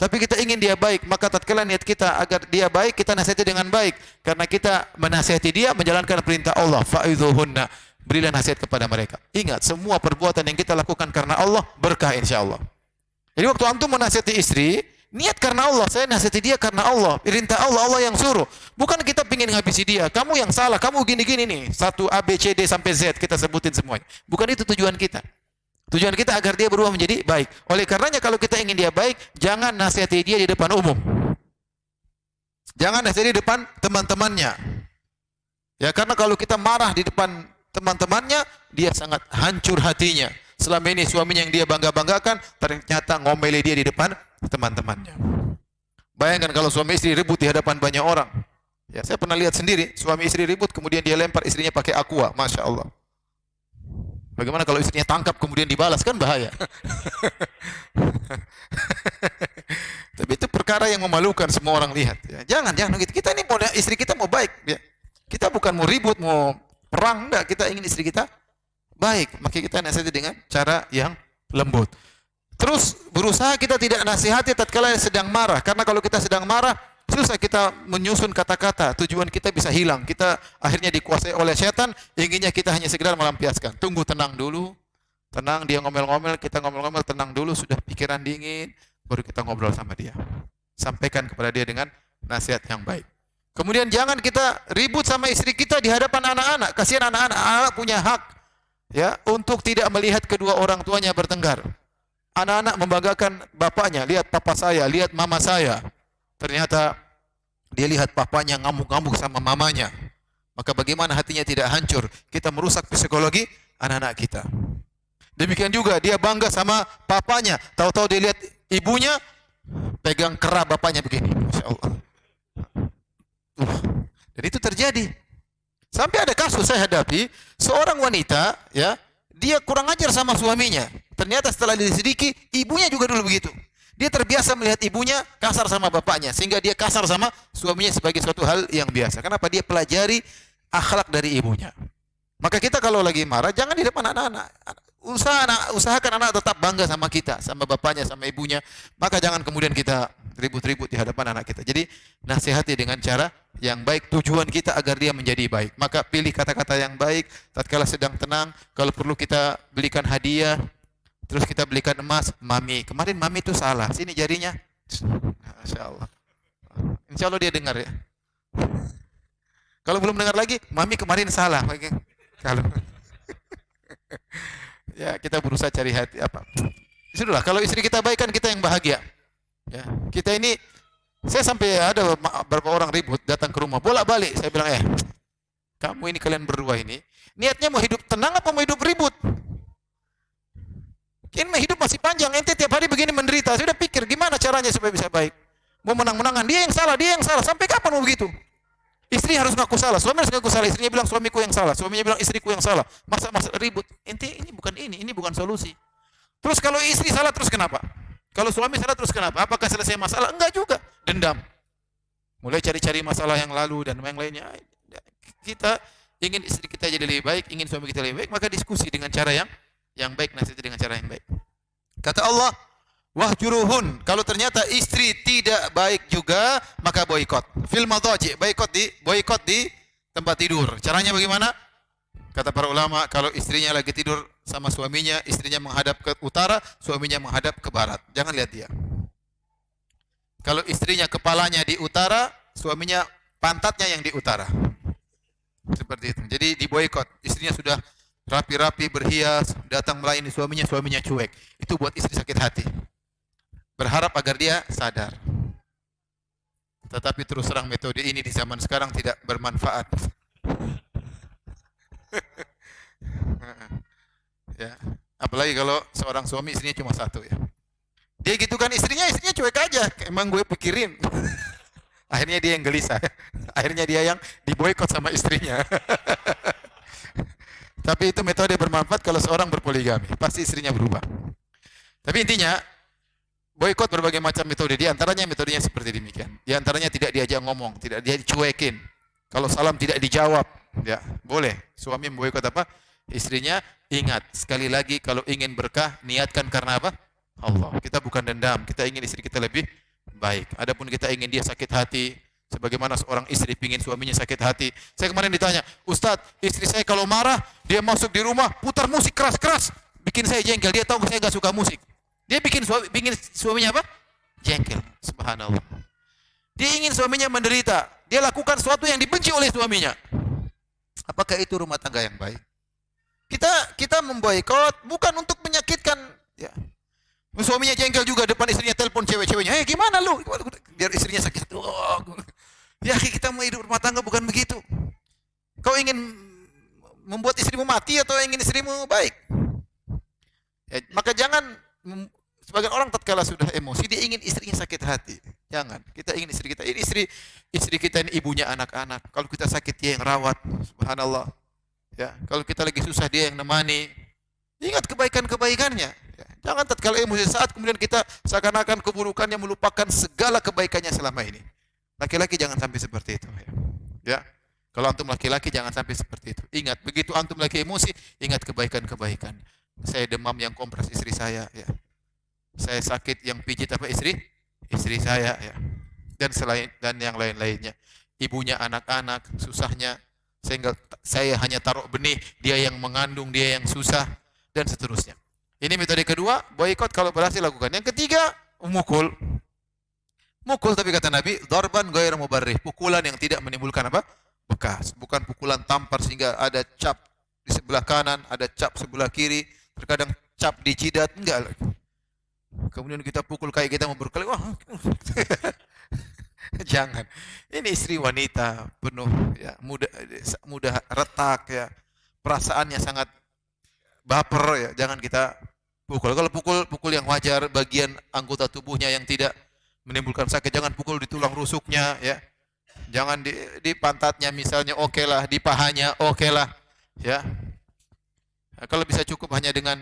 Tapi kita ingin dia baik, maka tatkala niat kita agar dia baik, kita nasihati dengan baik. Karena kita menasihati dia menjalankan perintah Allah, fa'idhuhunna. Berilah nasihat kepada mereka. Ingat, semua perbuatan yang kita lakukan karena Allah berkah insyaallah. Jadi waktu antum menasihati istri, niat karena Allah. Saya nasihati dia karena Allah, perintah Allah, Allah yang suruh. Bukan kita ingin ngabisi dia. Kamu yang salah, kamu gini-gini nih. 1 A B C D sampai Z kita sebutin semuanya. Bukan itu tujuan kita. Tujuan kita agar dia berubah menjadi baik. Oleh karenanya kalau kita ingin dia baik, jangan nasihati dia di depan umum. Jangan nasihati di depan teman-temannya. Ya, karena kalau kita marah di depan teman-temannya, dia sangat hancur hatinya. Selama ini suaminya yang dia bangga-banggakan, ternyata ngomeli dia di depan teman-temannya. Bayangkan kalau suami istri ribut di hadapan banyak orang. Ya, saya pernah lihat sendiri, suami istri ribut, kemudian dia lempar istrinya pakai aqua. Masya Allah. Bagaimana kalau istrinya tangkap kemudian dibalas, kan bahaya. Tapi itu perkara yang memalukan, semua orang lihat. Ya, jangan gitu. Kita ini mau istri kita mau baik. Ya. Kita bukan mau ribut, mau perang, enggak. Kita ingin istri kita baik. Maka kita nasihati dengan cara yang lembut. Terus berusaha kita tidak nasihati tatkala sedang marah. Karena kalau kita sedang marah, susah kita menyusun kata-kata, tujuan kita bisa hilang. Kita akhirnya dikuasai oleh setan, inginnya kita hanya sekedar melampiaskan. Tunggu, tenang dulu. Tenang, dia ngomel-ngomel, kita ngomel-ngomel, tenang dulu, sudah pikiran dingin, baru kita ngobrol sama dia. Sampaikan kepada dia dengan nasihat yang baik. Kemudian jangan kita ribut sama istri kita di hadapan anak-anak. Kasihan anak-anak, anak punya hak ya untuk tidak melihat kedua orang tuanya bertengkar. Anak-anak membanggakan bapaknya, lihat papa saya, lihat mama saya. Ternyata dia lihat papanya ngamuk-ngamuk sama mamanya. Maka bagaimana hatinya tidak hancur? Kita merusak psikologi anak-anak kita. Demikian juga dia bangga sama papanya. Tahu-tahu dia lihat ibunya pegang kera bapaknya begini. Masya Allah. Dan itu terjadi. Sampai ada kasus saya hadapi, seorang wanita, ya, dia kurang ajar sama suaminya. Ternyata setelah diselidiki, ibunya juga dulu begitu. Dia terbiasa melihat ibunya kasar sama bapaknya, sehingga dia kasar sama suaminya sebagai suatu hal yang biasa. Kenapa? Dia pelajari akhlak dari ibunya. Maka kita kalau lagi marah, jangan di depan anak-anak. Usahakan anak tetap bangga sama kita, sama bapaknya, sama ibunya. Maka jangan kemudian kita ribut-ribut di hadapan anak kita. Jadi nasihati dengan cara yang baik. Tujuan kita agar dia menjadi baik. Maka pilih kata-kata yang baik. Tatkala sedang tenang, kalau perlu kita belikan hadiah. Terus kita belikan emas, mami. Kemarin mami itu salah. Sini jarinya. Masya Allah. Insya Allah dia dengar ya. Kalau belum dengar lagi, mami kemarin salah. Kalau ya kita berusaha cari hati apa. Sudahlah. Kalau istri kita baik kan kita yang bahagia. Ya, kita ini, saya sampai ada beberapa orang ribut datang ke rumah, bolak-balik. Saya bilang, kamu ini kalian berdua ini, niatnya mau hidup tenang apa mau hidup ribut? Ini hidup masih panjang, ente tiap hari begini menderita. Saya udah pikir gimana caranya supaya bisa baik. Mau menang-menangan, dia yang salah. Sampai kapan mau begitu? Istri harus ngaku salah, suami harus ngaku salah. Istrinya bilang suamiku yang salah, suaminya bilang istriku yang salah. Masa ribut. Ente ini bukan solusi. Terus kalau istri salah terus kenapa? Kalau suami salah terus kenapa? Apakah selesai masalah? Enggak juga. Dendam. Mulai cari-cari masalah yang lalu dan yang lainnya. Kita ingin istri kita jadi lebih baik, ingin suami kita lebih baik, maka diskusi dengan cara yang baik, nasihati dengan cara yang baik. Kata Allah, wahjuruhun. Kalau ternyata istri tidak baik juga, maka boikot. Fil madhaji, boikot di tempat tidur. Caranya bagaimana? Kata para ulama, kalau istrinya lagi tidur sama suaminya, istrinya menghadap ke utara, suaminya menghadap ke barat. Jangan lihat dia. Kalau istrinya kepalanya di utara, suaminya pantatnya yang di utara. Seperti itu. Jadi diboikot. Istrinya sudah rapi-rapi berhias, datang melayani suaminya, suaminya cuek. Itu buat istri sakit hati. Berharap agar dia sadar. Tetapi terus terang metode ini di zaman sekarang tidak bermanfaat. Ya, apalagi kalau seorang suami istrinya cuma satu ya. Dia gitu kan istrinya cuek aja. Emang gue pikirin. Akhirnya dia yang gelisah. Akhirnya dia yang diboikot sama istrinya. Tapi itu metode bermanfaat kalau seorang berpoligami. Pasti istrinya berubah. Tapi intinya, boikot berbagai macam metode. Di antaranya metodenya seperti demikian. Di antaranya tidak diajak ngomong, tidak dia dicuekin. Kalau salam tidak dijawab, ya boleh. Suami memboikot apa? Istrinya, ingat sekali lagi kalau ingin berkah niatkan karena apa? Allah. Kita bukan dendam, kita ingin istri kita lebih baik. Adapun kita ingin dia sakit hati, sebagaimana seorang istri ingin suaminya sakit hati. Saya kemarin ditanya, Ustadz, istri saya kalau marah dia masuk di rumah putar musik keras-keras, bikin saya jengkel. Dia tahu saya nggak suka musik. Dia bikin suaminya apa? Jengkel. Subhanallah. Dia ingin suaminya menderita. Dia lakukan sesuatu yang dibenci oleh suaminya. Apakah itu rumah tangga yang baik? Kita memboikot bukan untuk menyakitkan. Ya. Suaminya jengkel juga depan istrinya, telepon cewek-ceweknya. Gimana lu? Biar istrinya sakit. Ya kita mau hidup rumah tangga bukan begitu. Kau ingin membuat istrimu mati atau ingin istrimu baik? Ya, maka jangan. Sebagian orang tatkala sudah emosi dia ingin istrinya sakit hati. Jangan. Kita ingin istri kita. Ini istri kita ini ibunya anak-anak. Kalau kita sakit dia yang rawat. Subhanallah. Ya, kalau kita lagi susah dia yang nemani. Ingat kebaikan-kebaikannya. Ya, jangan tatkala emosi saat kemudian kita seakan-akan keburukannya melupakan segala kebaikannya selama ini. Laki-laki jangan sampai seperti itu. Ya. Kalau antum laki-laki jangan sampai seperti itu. Ingat, begitu antum lagi emosi, ingat kebaikan-kebaikan. Saya demam yang kompres istri saya. Ya. Saya sakit yang pijit apa istri saya ya. Dan yang lain-lainnya. Ibunya anak-anak susahnya sehingga saya hanya taruh benih, dia yang mengandung, dia yang susah dan seterusnya. Ini metode kedua, boikot kalau berhasil lakukan. Yang ketiga, mukul. Mukul tapi kata Nabi, darban ghairu mubarrih, pukulan yang tidak menimbulkan apa? Bekas, bukan pukulan tampar sehingga ada cap di sebelah kanan, ada cap sebelah kiri, terkadang cap di jidat, enggak. Kemudian kita pukul kayak kita mau berkelahi, wah. Jangan. Ini istri wanita penuh ya, mudah retak ya. Perasaannya sangat baper ya. Jangan kita pukul. Kalau pukul yang wajar, bagian anggota tubuhnya yang tidak menimbulkan sakit, jangan pukul di tulang rusuknya ya. Jangan di pantatnya misalnya, oke lah, di pahanya oke lah ya. Nah, kalau bisa cukup hanya dengan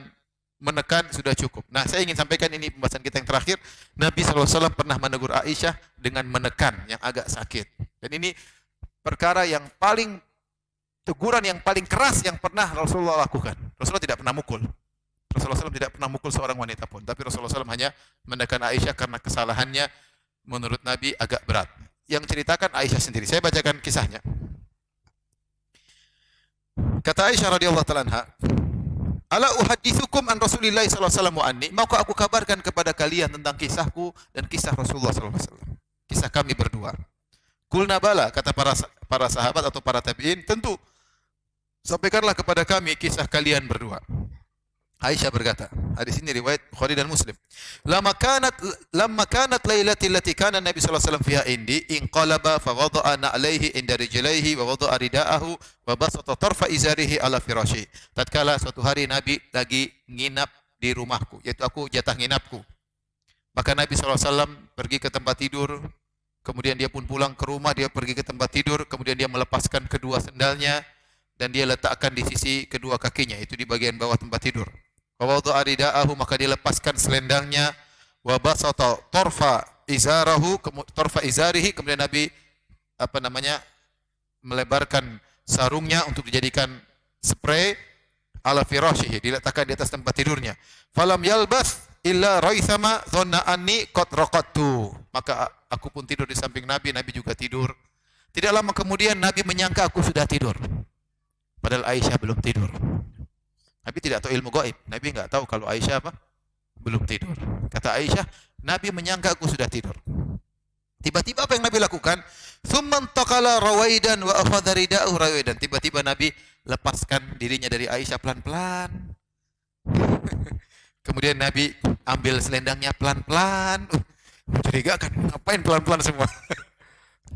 menekan sudah cukup. Nah, saya ingin sampaikan ini pembahasan kita yang terakhir. Nabi SAW pernah menegur Aisyah dengan menekan yang agak sakit. Dan ini perkara yang paling, teguran yang paling keras yang pernah Rasulullah lakukan. Rasulullah tidak pernah mukul. Rasulullah SAW tidak pernah mukul seorang wanita pun. Tapi Rasulullah SAW hanya menekan Aisyah karena kesalahannya menurut Nabi agak berat. Yang ceritakan Aisyah sendiri. Saya bacakan kisahnya. Kata Aisyah radhiyallahu ta'ala anha, ala uhaddithukum an Rasulillah sallallahu alaihi wasallam wa anni, maukah aku kabarkan kepada kalian tentang kisahku dan kisah Rasulullah sallallahu alaihi wasallam, kisah kami berdua. Qulna bala, kata para sahabat atau para tabi'in, tentu. Sampaikanlah kepada kami kisah kalian berdua. Aisyah berkata, hadis ini riwayat Bukhari dan Muslim. Lamma kanat lailati allati kana Nabi sallallahu alaihi wasallam fiha indi, inqalaba fa wada'a na'laihi inda rijlaihi wa wada'a ridaahu wa basata tarfa izarihi ala firashi. Tatkala suatu hari Nabi lagi nginap di rumahku, yaitu aku jatah nginapku. Maka Nabi sallallahu alaihi wasallam pergi ke tempat tidur, kemudian dia pun pulang ke rumah, dia pergi ke tempat tidur, kemudian dia melepaskan kedua sendalnya dan dia letakkan di sisi kedua kakinya, itu di bagian bawah tempat tidur. Wa wada'a ridaahu, maka dia lepaskan selendangnya, wa basata tarfa izarihi, kemudian Nabi melebarkan sarungnya untuk dijadikan spray ala firashihi, diletakkan di atas tempat tidurnya. Falam yalbas illa raithama dhanna anni qad raqadtu, maka aku pun tidur di samping Nabi, Nabi juga tidur. Tidak lama kemudian Nabi menyangka aku sudah tidur. Padahal Aisyah belum tidur. Nabi tidak tahu ilmu gaib. Nabi enggak tahu kalau Aisyah apa? Belum tidur. Kata Aisyah, Nabi menyangka aku sudah tidur. Tiba-tiba apa yang Nabi lakukan? Tsumman taqala rawaidan wa akhadha rida'ahu rawaidan. Tiba-tiba Nabi lepaskan dirinya dari Aisyah pelan-pelan. Kemudian Nabi ambil selendangnya pelan-pelan. Mencurigakan. Ngapain pelan-pelan semua?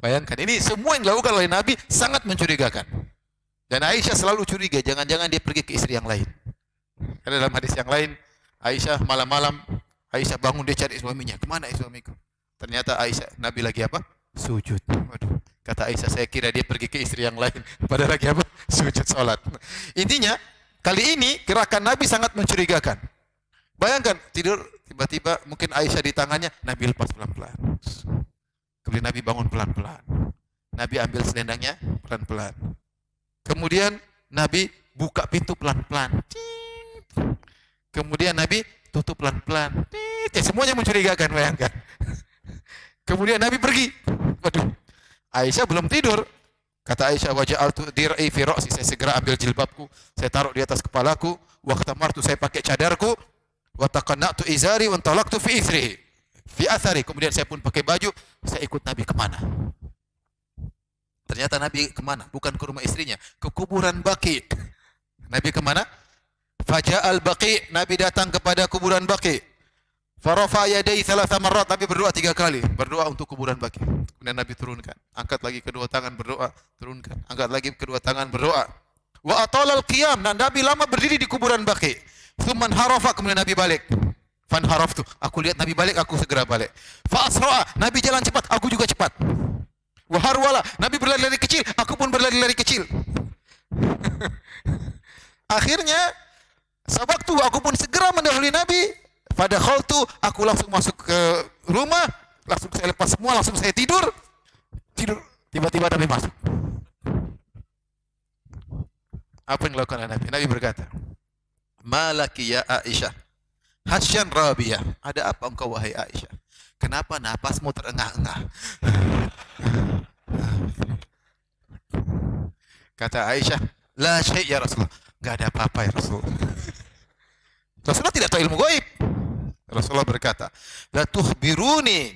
Bayangkan, ini semua yang dilakukan oleh Nabi sangat mencurigakan. Dan Aisyah selalu curiga, jangan-jangan dia pergi ke istri yang lain. Karena dalam hadis yang lain, Aisyah malam-malam, Aisyah bangun, dia cari suaminya. Kemana suamiku? Ternyata Aisyah, Nabi lagi apa? Sujud. Waduh. Kata Aisyah, saya kira dia pergi ke istri yang lain. Padahal lagi apa? Sujud salat. Intinya, kali ini gerakan Nabi sangat mencurigakan. Bayangkan, tidur, tiba-tiba mungkin Aisyah di tangannya, Nabi lepas pelan-pelan. Kemudian Nabi bangun pelan-pelan. Nabi ambil selendangnya pelan-pelan. Kemudian Nabi buka pintu pelan-pelan. Kemudian Nabi tutup pelan-pelan. Semuanya mencurigakan, bayangkan. Kemudian Nabi pergi. Waduh. Aisyah belum tidur. Kata Aisyah, waja'altu dir'i fi ra'si, saya segera ambil jilbabku, saya taruh di atas kepalaku, wa khtamartu, saya pakai cadarku, wa taqanna'tu izari wa talaqtu fi ithrihi. Fi athari, kemudian saya pun pakai baju, saya ikut Nabi kemana? Ternyata Nabi kemana? Bukan ke rumah istrinya, ke kuburan Baqi. Nabi kemana? Faja'al Baqi, Nabi datang kepada kuburan Baqi. Farafa yadai thalatha marrat, Nabi berdoa 3 kali, berdoa untuk kuburan Baqi. Kemudian Nabi turunkan, angkat lagi kedua tangan berdoa, turunkan, angkat lagi kedua tangan berdoa. Wa atalal qiyam, dan Nabi lama berdiri di kuburan Baqi. Tsumman harafa, kemudian Nabi balik. Fan haraftu, aku lihat Nabi balik, aku segera balik. Fa asra'a, Nabi jalan cepat, aku juga cepat. Wa harwala, Nabi berlari-lari kecil, aku pun berlari-lari kecil. Akhirnya sewaktu aku pun segera mendahului Nabi. Pada khaltu, aku langsung masuk ke rumah, langsung saya lepas semua, langsung saya tidur. Tiba-tiba Nabi masuk. Apa yang dilakukan Nabi? Nabi berkata, Malaki ya Aisyah, Hasyan Rabiyah, ada apa engkau wahai Aisyah? Kenapa napasmu terengah-engah? Kata Aisyah, la syai' ya Rasulullah. Enggak ada apa-apa ya Rasulullah. Rasulullah tidak tahu ilmu gaib. Rasulullah berkata, la tukhbiruni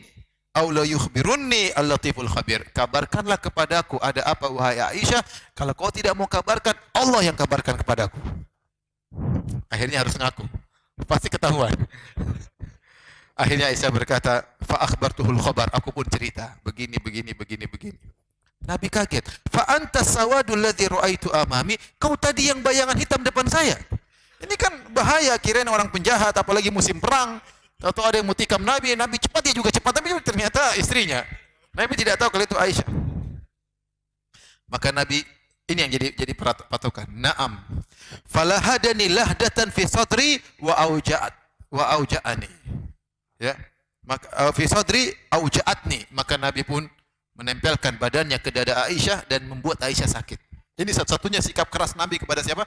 aw la yukhbirunni al-latiful khabir. Kabarkanlah kepadaku ada apa wahai Aisyah. Kalau kau tidak mau kabarkan, Allah yang kabarkan kepadaku. Akhirnya harus ngaku. Pasti ketahuan. Akhirnya Aisyah berkata, fa akhbartuhul khabar, aku pun cerita begini. Nabi kaget. Fa anta sawadul ladzi ra'aitu amami, kau tadi yang bayangan hitam depan saya. Ini kan bahaya, kirain orang penjahat, apalagi musim perang. Tahu-tahu ada yang mau tikam Nabi, Nabi cepat, dia juga cepat, tapi ternyata istrinya. Nabi tidak tahu kalau itu Aisyah. Maka Nabi, ini yang jadi patokan. Naam. Falahadani lahdatan fi sadri wa auja'ani. Ya. Maka fi sadri auja'atni. Maka Nabi pun menempelkan badannya ke dada Aisyah dan membuat Aisyah sakit. Ini satu-satunya sikap keras Nabi kepada siapa?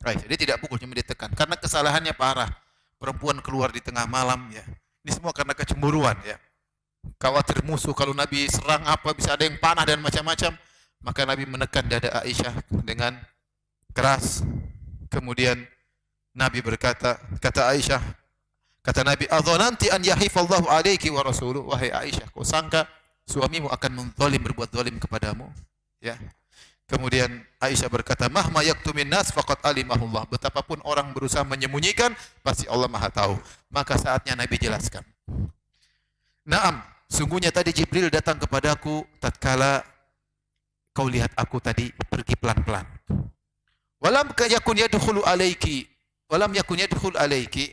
Aisyah. Dia tidak pukul, cuma ditekan. Karena kesalahannya parah. Perempuan keluar di tengah malam, ya. Ini semua karena kecemburuan, ya. Khawatir musuh, kalau Nabi serang apa, bisa ada yang panah dan macam-macam. Maka Nabi menekan dada Aisyah dengan keras. Kemudian Nabi berkata, kata Aisyah, kata Nabi, "Adzananti an yahifallahu alayki wa rasuluhu." Wahai Aisyah, kau sangka suamimu akan berbuat zalim kepadamu? Ya. Kemudian Aisyah berkata, "Mahma yaktumin nas faqad alimahullah." Betapapun orang berusaha menyembunyikan, pasti Allah Maha tahu. Maka saatnya Nabi jelaskan. Naam, sungguhnya tadi Jibril datang kepadaku tatkala kau lihat aku tadi pergi pelan-pelan. Walam yakun yadkhulu alayki, walam yakun yadkhul alayki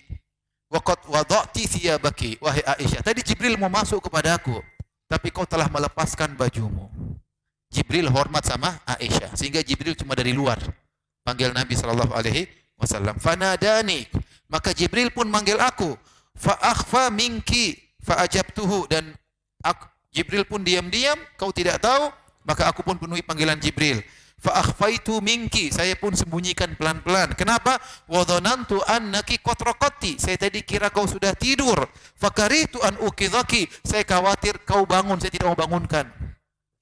waqad wada'ti thiyabaki. Wahai Aisyah, tadi Jibril mau masuk kepadaku, tapi kau telah melepaskan bajumu. Jibril hormat sama Aisyah, sehingga Jibril cuma dari luar panggil Nabi sallallahu alaihi wasallam. Fanadani, maka Jibril pun manggil aku. Fa akhfa minki fa ajabtuhu, dan Jibril pun diam-diam, kau tidak tahu, maka aku pun penuhi panggilan Jibril. Fa akhfaitu minki, saya pun sembunyikan pelan-pelan. Kenapa? Wa dhanantu annaki qad raqati, saya tadi kira kau sudah tidur. Fakaritu an uqidhaki, saya khawatir kau bangun, saya tidak mau bangunkan.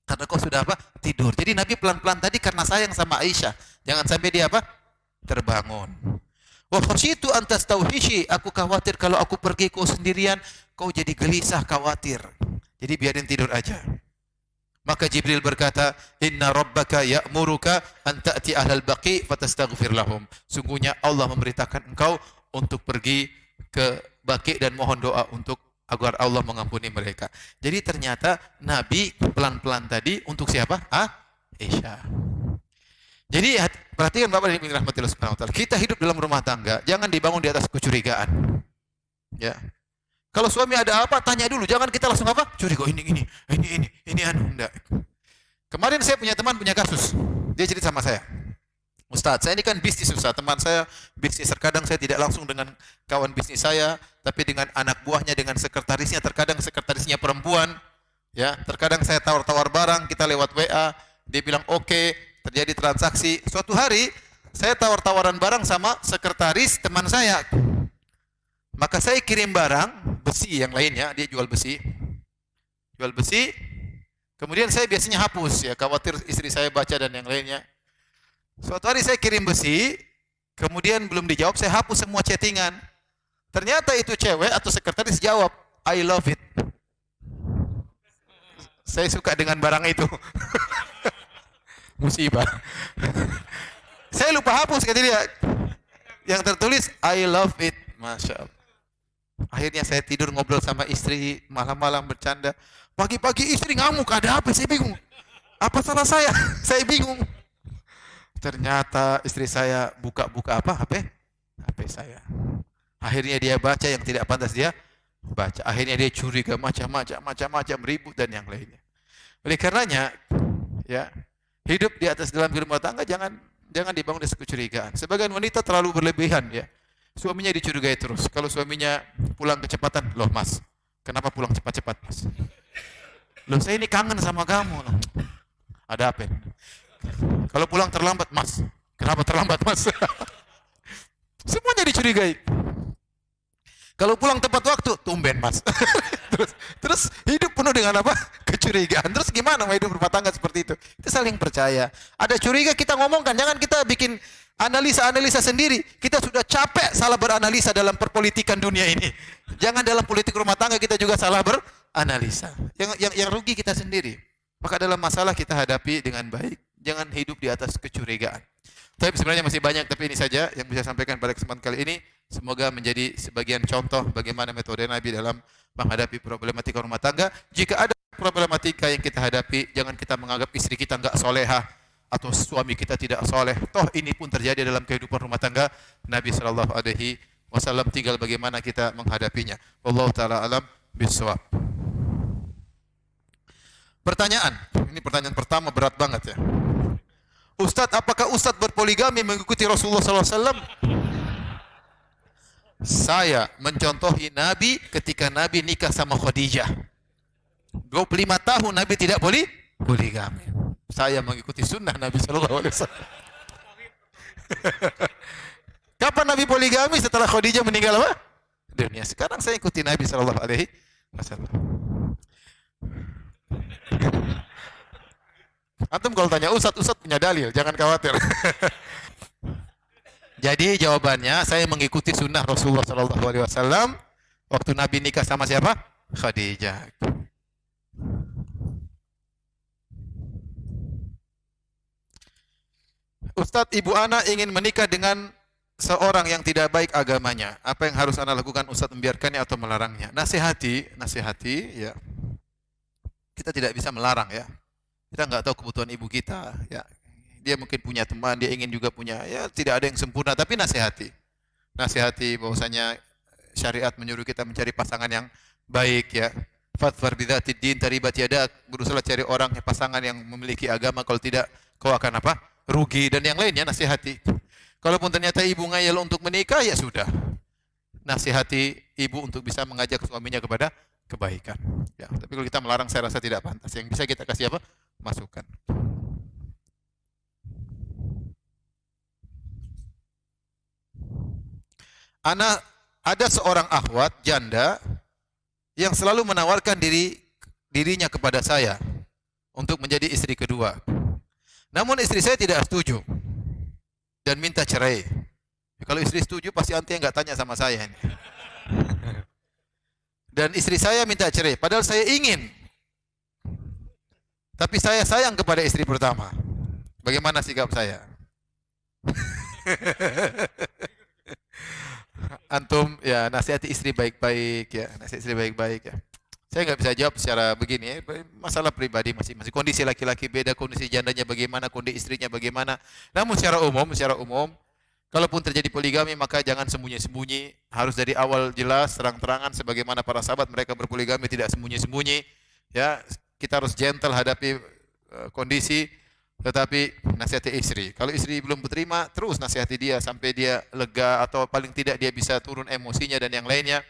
Karena kau sudah apa? Tidur. Jadi Nabi pelan-pelan tadi karena sayang sama Aisyah. Jangan sampai dia apa? Terbangun. Wa khasyitu an tastawhishi, aku khawatir kalau aku pergi kau sendirian, kau jadi gelisah, khawatir. Jadi biarin tidur aja. Maka Jibril berkata, "Inna rabbaka ya'muruka an ta'ti ahlal baqi fatastaghfir lahum." Sungguhnya Allah memberitakan engkau untuk pergi ke Baqi dan mohon doa untuk agar Allah mengampuni mereka. Jadi ternyata Nabi pelan-pelan tadi untuk siapa? Aisyah. Jadi perhatikan Bapak dan Ibu rahmati Allah Subhanahu wa taala. Kita hidup dalam rumah tangga, jangan dibangun di atas kecurigaan. Ya. Kalau suami ada apa, tanya dulu. Jangan kita langsung apa? Curiga ini enggak. Kemarin saya punya teman punya kasus. Dia cerita sama saya. Ustaz, saya ini kan bisnis Ustaz. Teman saya bisnis, terkadang saya tidak langsung dengan kawan bisnis saya, tapi dengan anak buahnya, dengan sekretarisnya. Terkadang sekretarisnya perempuan, ya. Terkadang saya tawar-tawar barang, kita lewat WA, dia bilang oke, terjadi transaksi. Suatu hari saya tawar-tawaran barang sama sekretaris teman saya. Maka saya kirim barang besi yang lainnya, dia jual besi. Jual besi. Kemudian saya biasanya hapus ya, khawatir istri saya baca dan yang lainnya. Suatu hari saya kirim besi, kemudian belum dijawab, saya hapus semua chattingan. Ternyata itu cewek atau sekretaris jawab, "I love it." Saya suka dengan barang itu. Musibah. Saya lupa hapus kata dia. Yang tertulis I love it. Masya Allah. Akhirnya saya tidur ngobrol sama istri, malam-malam bercanda. Pagi-pagi istri ngamuk, ada apa? Saya bingung. Apa salah saya? Saya bingung. Ternyata istri saya buka-buka apa? HP saya. Akhirnya dia baca yang tidak pantas dia baca. Akhirnya dia curiga macam-macam ribut dan yang lainnya. Oleh karenanya, ya, hidup di atas dalam rumah tangga jangan dibangun dari kecurigaan. Sebagian wanita terlalu berlebihan, ya. Suaminya dicurigai terus. Kalau suaminya pulang kecepatan, "Loh Mas, kenapa pulang cepat-cepat Mas?" "Loh saya ini kangen sama kamu." "Loh, ada apa?" "Kalau pulang terlambat Mas." "Kenapa terlambat Mas?" Semuanya dicurigai. Kalau pulang tepat waktu, "Tumben Mas." terus hidup penuh dengan apa? Kecurigaan. Terus gimana mau hidup berumah tangga seperti itu? Kita saling percaya. Ada curiga kita ngomongkan, jangan kita bikin analisa sendiri. Kita sudah capek salah beranalisa dalam perpolitikan dunia ini. Jangan dalam politik rumah tangga kita juga salah beranalisa. Yang rugi kita sendiri. Maka dalam masalah kita hadapi dengan baik. Jangan hidup di atas kecurigaan. Tapi sebenarnya masih banyak, tapi ini saja yang bisa saya sampaikan pada kesempatan kali ini. Semoga menjadi sebagian contoh bagaimana metode Nabi dalam menghadapi problematika rumah tangga. Jika ada problematika yang kita hadapi, jangan kita menganggap istri kita enggak solehah atau suami kita tidak soleh. Toh ini pun terjadi dalam kehidupan rumah tangga Nabi Shallallahu Alaihi Wasallam. Tinggal bagaimana kita menghadapinya. Wallahu taala alam bisawab. Pertanyaan, ini pertanyaan pertama berat banget ya. Ustadz, apakah Ustadz berpoligami mengikuti Rasulullah SAW? Saya mencontohi Nabi ketika Nabi nikah sama Khadijah. 25 tahun Nabi tidak poligami. Saya mengikuti sunnah Nabi SAW. Kapan Nabi poligami? Setelah Khadijah meninggal apa? Dunia. Sekarang saya ikuti Nabi SAW. Antum kalau tanya Ustadz punya dalil, jangan khawatir. Jadi jawabannya, saya mengikuti sunnah Rasulullah SAW waktu Nabi nikah sama siapa? Khadijah. Ustadz, ibu ana ingin menikah dengan seorang yang tidak baik agamanya. Apa yang harus ana lakukan Ustadz, membiarkannya atau melarangnya? Nasihati, ya. Kita tidak bisa melarang ya. Kita nggak tahu kebutuhan ibu kita, ya. Dia mungkin punya teman, dia ingin juga punya, ya tidak ada yang sempurna, tapi nasihati. Nasihati bahwasanya syariat menyuruh kita mencari pasangan yang baik ya. Fadfar bidzatid din taribat yadak. Berusaha cari orang pasangan yang memiliki agama, kalau tidak kau akan apa? Rugi dan yang lainnya, nasihati. Kalaupun ternyata ibu ngayal untuk menikah, ya sudah. Nasihati ibu untuk bisa mengajak suaminya kepada kebaikan. Ya, tapi kalau kita melarang saya rasa tidak pantas. Yang bisa kita kasih apa? Masukan. Ada seorang akhwat janda yang selalu menawarkan dirinya kepada saya untuk menjadi istri kedua. Namun istri saya tidak setuju. dan minta cerai. Kalau istri setuju pasti anti enggak tanya sama saya ini. Dan istri saya minta cerai, padahal saya ingin. Tapi saya sayang kepada istri pertama. Bagaimana sikap saya? Antum ya nasihati istri baik-baik ya, nasihati istri baik-baik ya. Saya nggak bisa jawab secara begini ya, masalah pribadi masing-masing. Kondisi laki-laki beda, kondisi jandanya bagaimana, kondisi istrinya bagaimana. Namun secara umum, kalaupun terjadi poligami maka jangan sembunyi-sembunyi, harus dari awal jelas, terang-terangan sebagaimana para sahabat mereka berpoligami tidak sembunyi-sembunyi. Ya, kita harus gentle hadapi kondisi. Tetapi nasihati istri. Kalau istri belum berterima, terus nasihati dia sampai dia lega atau paling tidak dia bisa turun emosinya dan yang lainnya.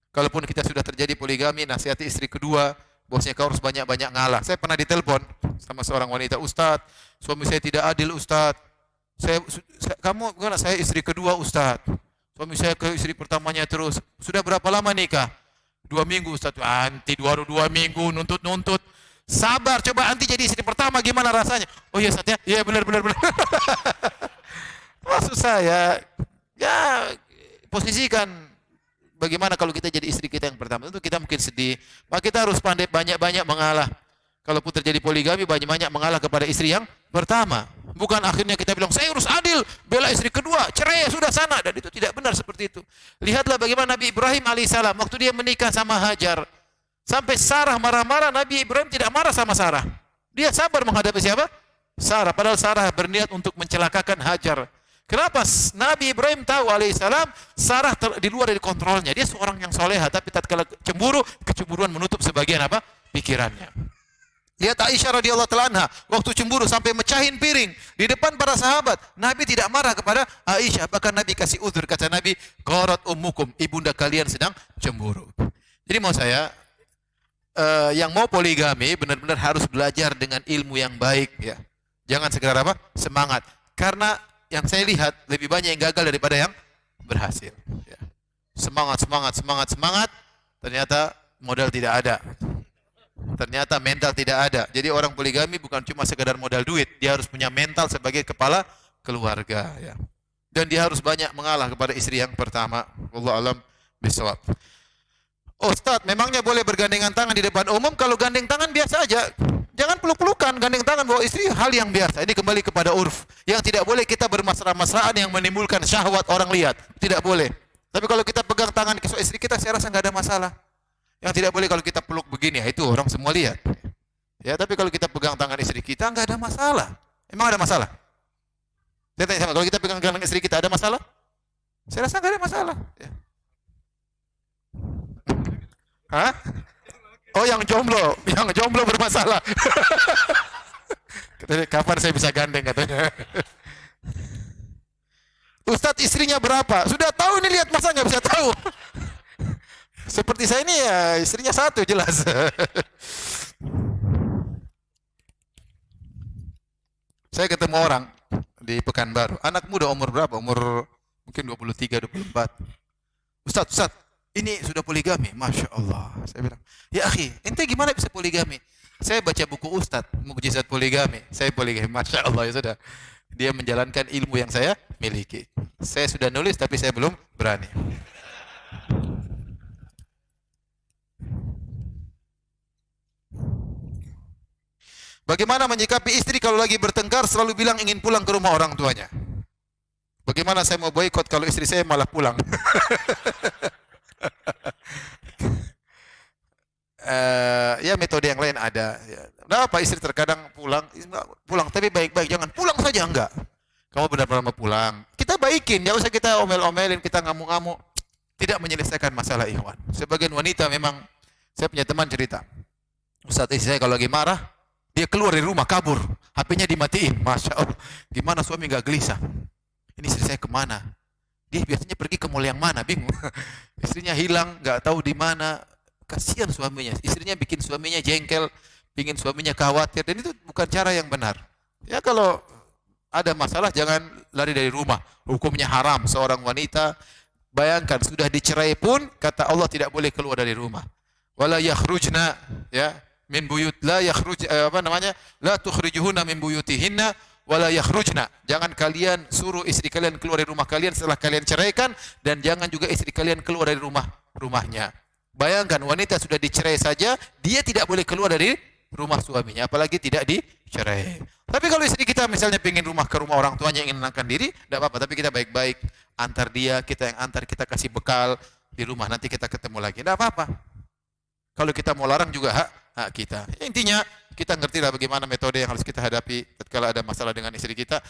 Kalaupun kita sudah terjadi poligami, nasihati istri kedua, bosnya kau harus banyak-banyak ngalah. Saya pernah ditelepon sama seorang wanita, Ustadz, suami saya tidak adil Ustadz. Kamu bukan saya istri kedua Ustadz. Suami saya ke istri pertamanya terus. Sudah berapa lama nikah? 2 minggu Ustadz. Anti 2 minggu nuntut. Sabar, coba anti jadi istri pertama gimana rasanya? Oh iya Ustaz ya, iya benar. Maksud saya, ya posisikan bagaimana kalau kita jadi istri kita yang pertama. Tentu kita mungkin sedih, maka kita harus pandai banyak-banyak mengalah. Kalaupun terjadi poligami, banyak-banyak mengalah kepada istri yang pertama. Bukan akhirnya kita bilang, saya harus adil, bela istri kedua, cerai sudah sana. Dan itu tidak benar seperti itu. Lihatlah bagaimana Nabi Ibrahim alaihissalam, waktu dia menikah sama Hajar. Sampai Sarah marah-marah, Nabi Ibrahim tidak marah sama Sarah. Dia sabar menghadapi siapa? Sarah. Padahal Sarah berniat untuk mencelakakan Hajar. Kenapa? Nabi Ibrahim tahu alaihissalam Sarah di luar dari kontrolnya. Dia seorang yang soleha, tapi tatkala cemburu, kecemburuan menutup sebagian apa? Pikirannya. Lihat Aisyah radhiyallahu taala anha, waktu cemburu sampai mecahin piring di depan para sahabat. Nabi tidak marah kepada Aisyah, bahkan Nabi kasih uzur. Kata Nabi, qarat ummukum, ibunda kalian sedang cemburu. Jadi mau saya yang mau poligami benar-benar harus belajar dengan ilmu yang baik ya. Jangan sekedar apa? Semangat. Karena yang saya lihat lebih banyak yang gagal daripada yang berhasil ya. Semangat, ternyata modal tidak ada. Ternyata mental tidak ada. Jadi orang poligami bukan cuma sekedar modal duit, dia harus punya mental sebagai kepala keluarga ya. Dan dia harus banyak mengalah kepada istri yang pertama. Wallahu a'lam bishawab. Ustadz, memangnya boleh bergandengan tangan di depan umum? Kalau gandeng tangan biasa aja. Jangan peluk-pelukan, gandeng tangan bawa istri hal yang biasa. Ini kembali kepada urf. Yang tidak boleh kita bermesra-mesraan yang menimbulkan syahwat orang lihat. Tidak boleh. Tapi kalau kita pegang tangan ke istri kita, saya rasa nggak ada masalah. Yang tidak boleh kalau kita peluk begini, ya itu orang semua lihat. Ya, tapi kalau kita pegang tangan istri kita nggak ada masalah. Emang ada masalah? Saya tanya sama, kalau kita pegang tangan istri kita ada masalah? Saya rasa nggak ada masalah. Ya. Hah? Oh yang jomblo bermasalah. Katanya, kapan saya bisa gandeng katanya. Ustadz istrinya berapa? Sudah tahu ini lihat masa nggak bisa tahu? Seperti saya ini ya istrinya 1 jelas. Saya ketemu orang di Pekanbaru, anak muda umur berapa? Umur mungkin 23, 24. Ustadz, ini sudah poligami, Masya Allah. Saya bilang, ya akhi, ente gimana bisa poligami? Saya baca buku Ustadz, Mukjizat Poligami. Saya poligami, Masya Allah, ya sudah. Dia menjalankan ilmu yang saya miliki. Saya sudah nulis, tapi saya belum berani. Bagaimana menyikapi istri kalau lagi bertengkar selalu bilang ingin pulang ke rumah orang tuanya? Bagaimana saya mau boikot kalau istri saya malah pulang? Ya metode yang lain ada. Nah, apa istri terkadang pulang tapi baik-baik, jangan pulang saja enggak. Kamu benar-benar mau pulang. Kita baikin, enggak usah kita omel-omelin, kita ngamuk-ngamuk. Tidak menyelesaikan masalah ikhwan. Sebagian wanita memang, saya punya teman cerita. Ustaz, istri saya kalau lagi marah, dia keluar dari rumah, kabur. HP-nya dimatiin. Masya Allah. Gimana suami enggak gelisah? Ini istri saya kemana? Dia biasanya pergi ke mall yang mana, bingung. Istrinya hilang, nggak tahu di mana. Kasihan suaminya. Istrinya bikin suaminya jengkel, pingin suaminya khawatir, dan itu bukan cara yang benar. Ya kalau ada masalah jangan lari dari rumah. Hukumnya haram. Seorang wanita, bayangkan sudah dicerai pun kata Allah tidak boleh keluar dari rumah. Wala yakhrujna ya min buyut la yakhruj la tukhrijuhunna min buyutihinna wala yakhrujna. Jangan kalian suruh istri kalian keluar dari rumah kalian setelah kalian ceraikan, dan jangan juga istri kalian keluar dari rumahnya. Bayangkan wanita sudah dicerai saja, dia tidak boleh keluar dari rumah suaminya, apalagi tidak dicerai. Tapi kalau istri kita misalnya pengen ke rumah orang tuanya, ingin menenangkan diri, tidak apa-apa. Tapi kita baik-baik antar dia, kita yang antar, kita kasih bekal di rumah, nanti kita ketemu lagi, tidak apa-apa. Kalau kita mau larang juga hak kita. Intinya kita ngerti lah bagaimana metode yang harus kita hadapi ketika ada masalah dengan istri kita.